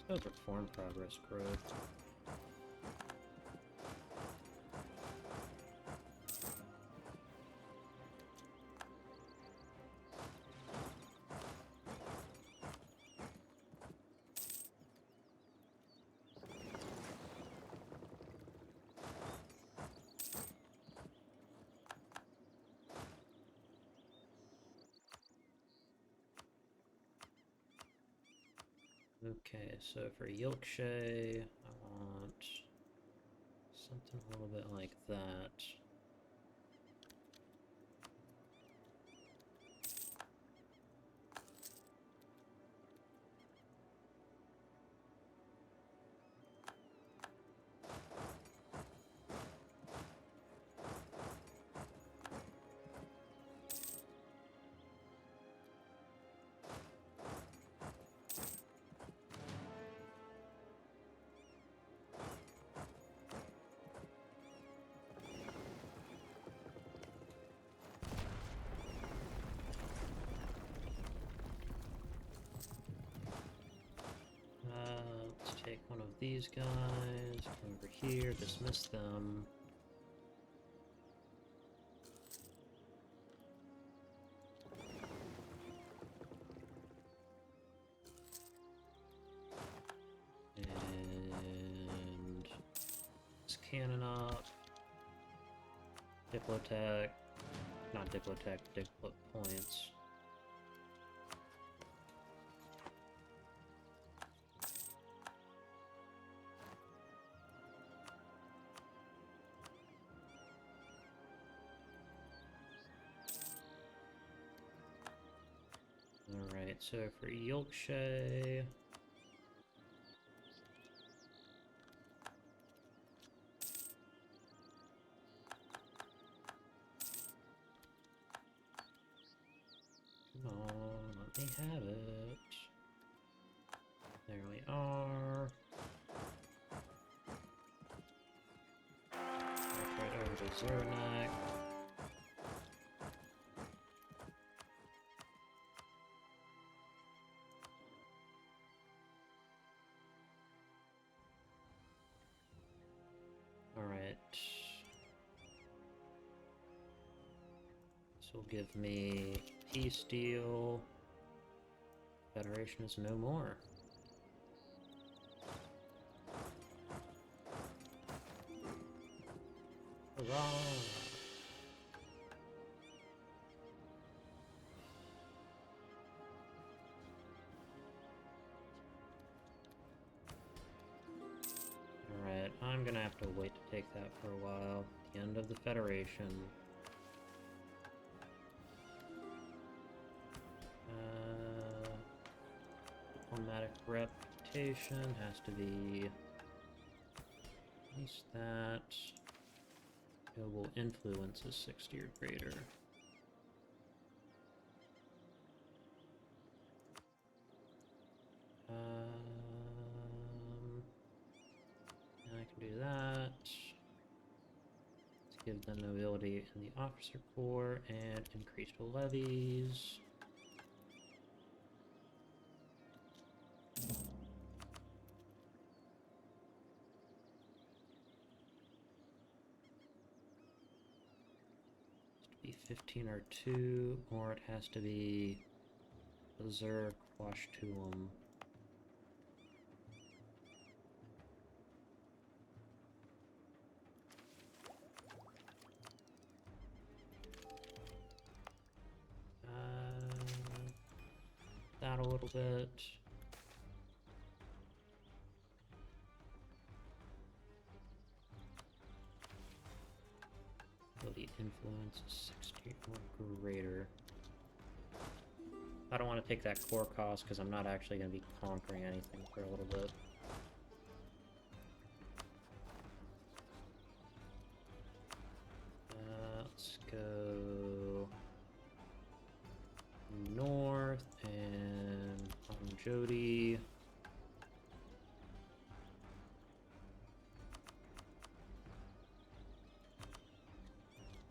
Let's go reform progress growth. Okay, so for Yorkshire, I want something a little bit like that. Let's take one of these guys, come over here, dismiss them. And this cannon up. Diplotech. Not Diplotech, Diplot points. Alright, so for Yorkshire... Come on, let me have it. There we are. Right over to Zernak. Alright. This will give me peace deal. Federation is no more. Hurrah! Alright, I'm gonna have to wait to take that for a while. The end of the Federation. Diplomatic reputation has to be at least that. Noble influence is 60 or greater. I can do that. Let's give them nobility in the officer corps and increased levies. Be 15 or 2, or it has to be Berserk, Wash Tuum. That a little bit. Ability influence is 60 or greater. I don't want to take that core cost because I'm not actually going to be conquering anything for a little bit. Let's go north and on Jody.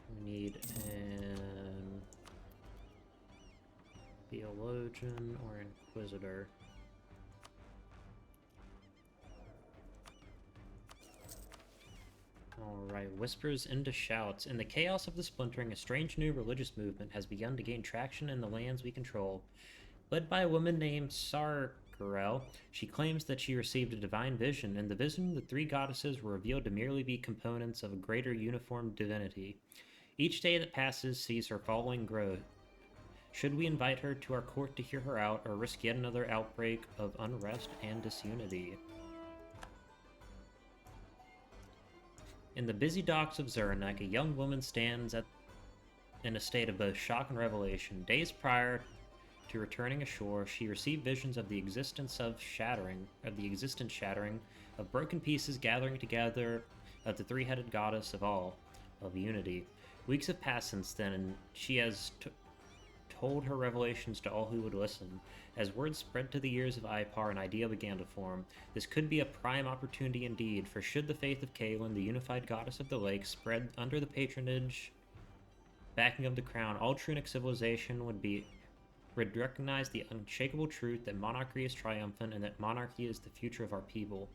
We need an theologian or inquisitor. Alright, whispers into shouts. In the chaos of the splintering, a strange new religious movement has begun to gain traction in the lands we control. Led by a woman named Sargarel, she claims that she received a divine vision. In the vision, the three goddesses were revealed to merely be components of a greater uniform divinity. Each day that passes sees her following grow. Should we invite her to our court to hear her out, or risk yet another outbreak of unrest and disunity? In the busy docks of Zuranek, a young woman stands in a state of both shock and revelation. Days prior to returning ashore, she received visions of the existence shattering, of broken pieces gathering together, of the three-headed goddess of all, of unity. Weeks have passed since then, and she has told her revelations to all who would listen. As word spread to the ears of Ipar, an idea began to form. This could be a prime opportunity indeed, for should the faith of Kaelin, the unified goddess of the lake, spread under the patronage, backing of the crown, all Trunic civilization would recognize the unshakable truth that monarchy is triumphant and that monarchy is the future of our people.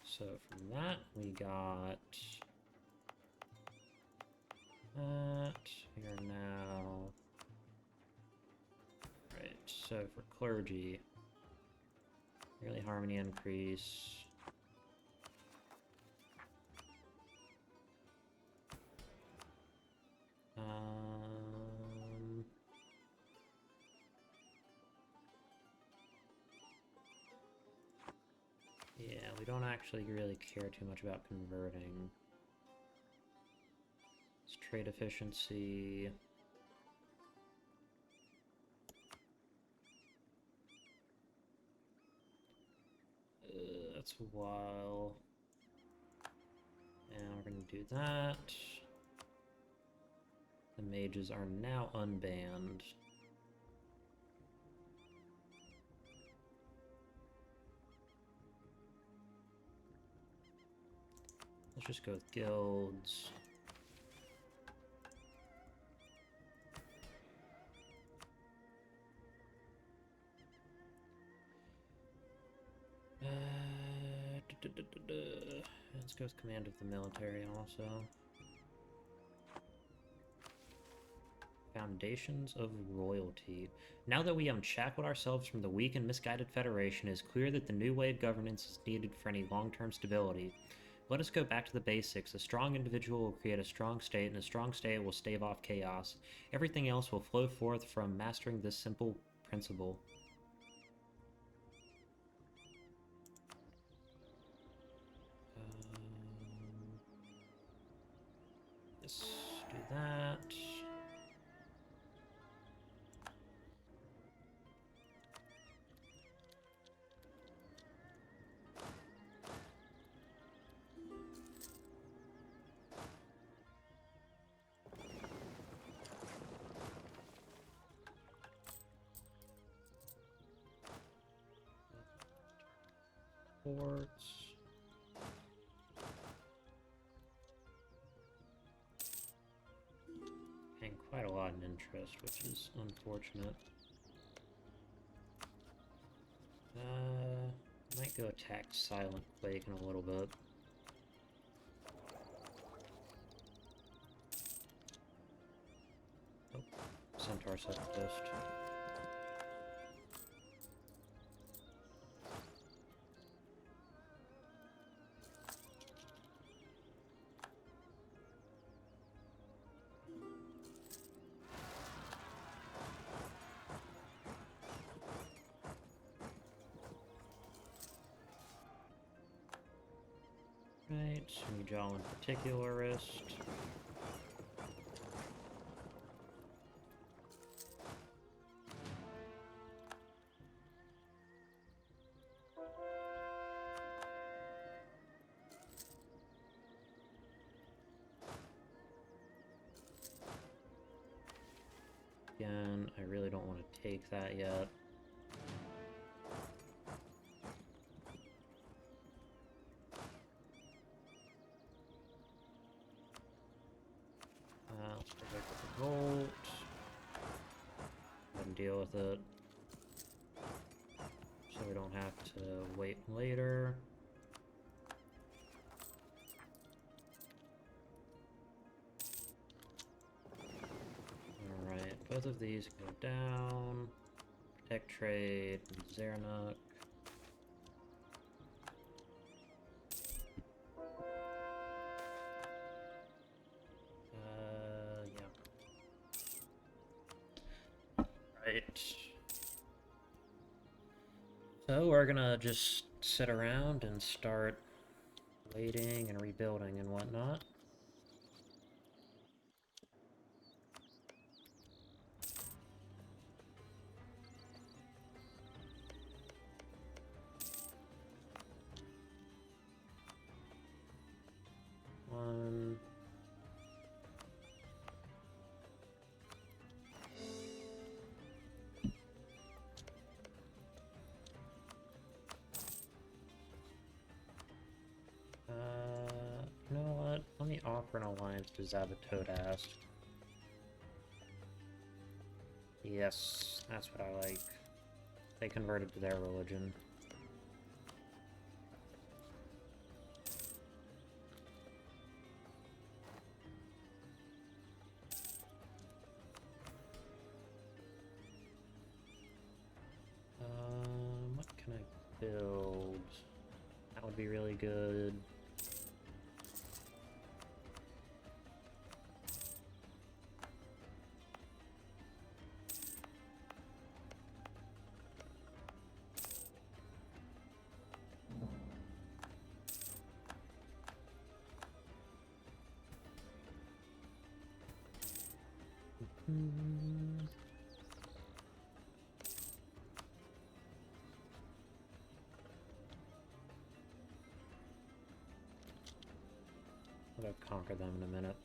So from that, we got that. We are now... Right, so for clergy, yearly harmony increase. Yeah, we don't actually really care too much about converting. It's trade efficiency. That's a while. And we're gonna do that. The mages are now unbanned. Let's just go with guilds. Let's go with command of the military also. foundations of royalty. Now that we unshackled ourselves from the weak and misguided Federation, it is clear that the new way of governance is needed for any long-term stability. Let us go back to the basics. A strong individual will create a strong state, and a strong state will stave off chaos. Everything else will flow forth from mastering this simple principle. Let's do that. Ports. Paying quite a lot in interest, which is unfortunate. Might go attack Silent Quake in a little bit. Oh, Centaur Separatist. Right, Sunijalla Particularist. Again, I really don't want to take that yet. Let's go back with the Volt. Go and deal with it. So we don't have to wait later. Alright, both of these go down. Protect Trade, Zernuk. So we're gonna just sit around and start waiting and rebuilding and whatnot. One. You know what? Let me offer an alliance to Zabatodast. Yes, that's what I like. They converted to their religion. What can I build? That would be really good. I'll conquer them in a minute.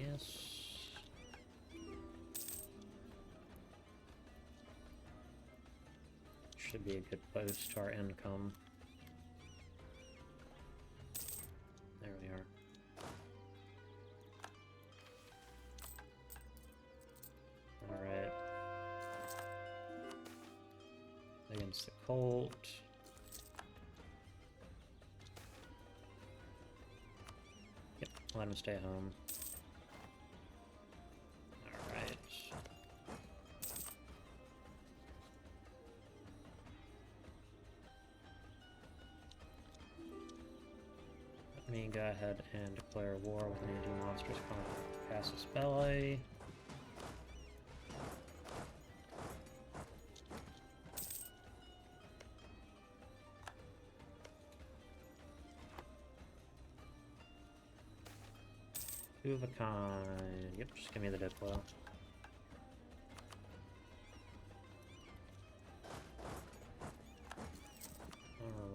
Yes. Should be a good boost to our income. There we are. Alright. Against the Colt. Yep, let him stay home. me go ahead and declare war with any of the monsters Casus Belli. Two of a kind. Yep, just give me the Diplo.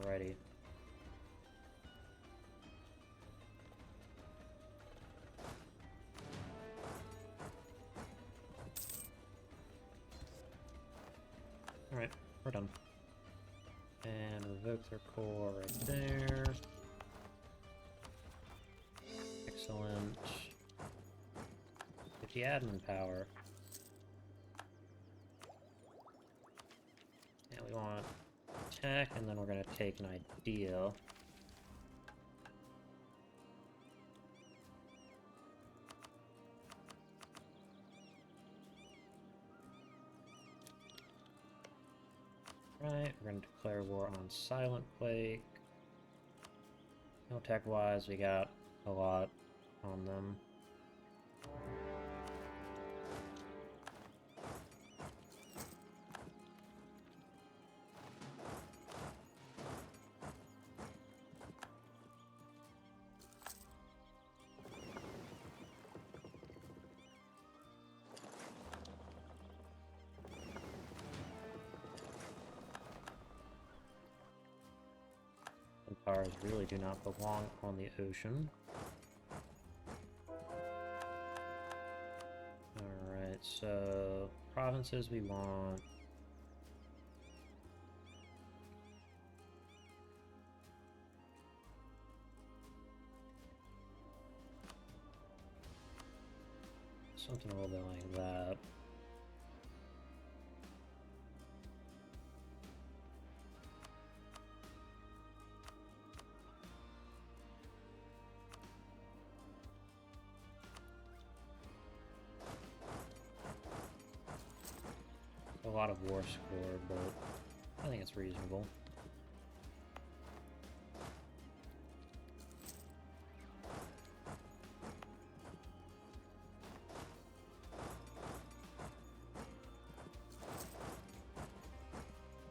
Alrighty. Alright, we're done. And revoke their core right there. Excellent. 50 admin power. And we want tech, and then we're going to take an idea. Right, we're going to declare war on Silent Quake. No tech-wise, we got a lot on them. Empires really do not belong on the ocean. Alright, so provinces we want. Something a little bit like that. A lot of war score, but I think it's reasonable.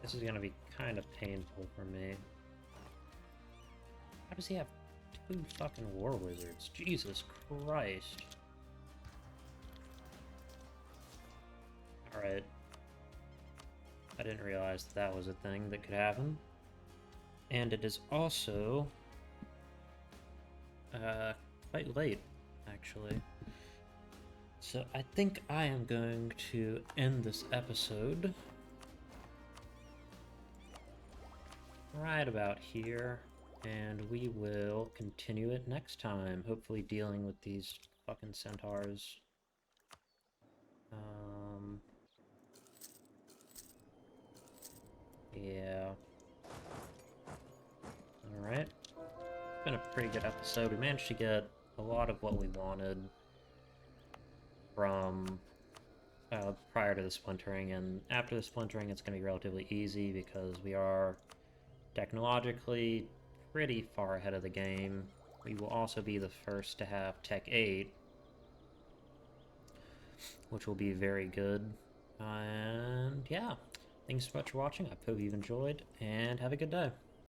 This is gonna be kind of painful for me. How does he have 2 fucking war wizards? Jesus Christ. Alright. I didn't realize that was a thing that could happen. And it is also quite late, actually. So I think I am going to end this episode right about here, and we will continue it next time, hopefully dealing with these fucking centaurs. Yeah. Alright. It's been a pretty good episode. We managed to get a lot of what we wanted from prior to the splintering, and after the splintering it's going to be relatively easy because we are technologically pretty far ahead of the game. We will also be the first to have Tech 8, which will be very good. And yeah, thanks so much for watching. I hope you've enjoyed, and have a good day.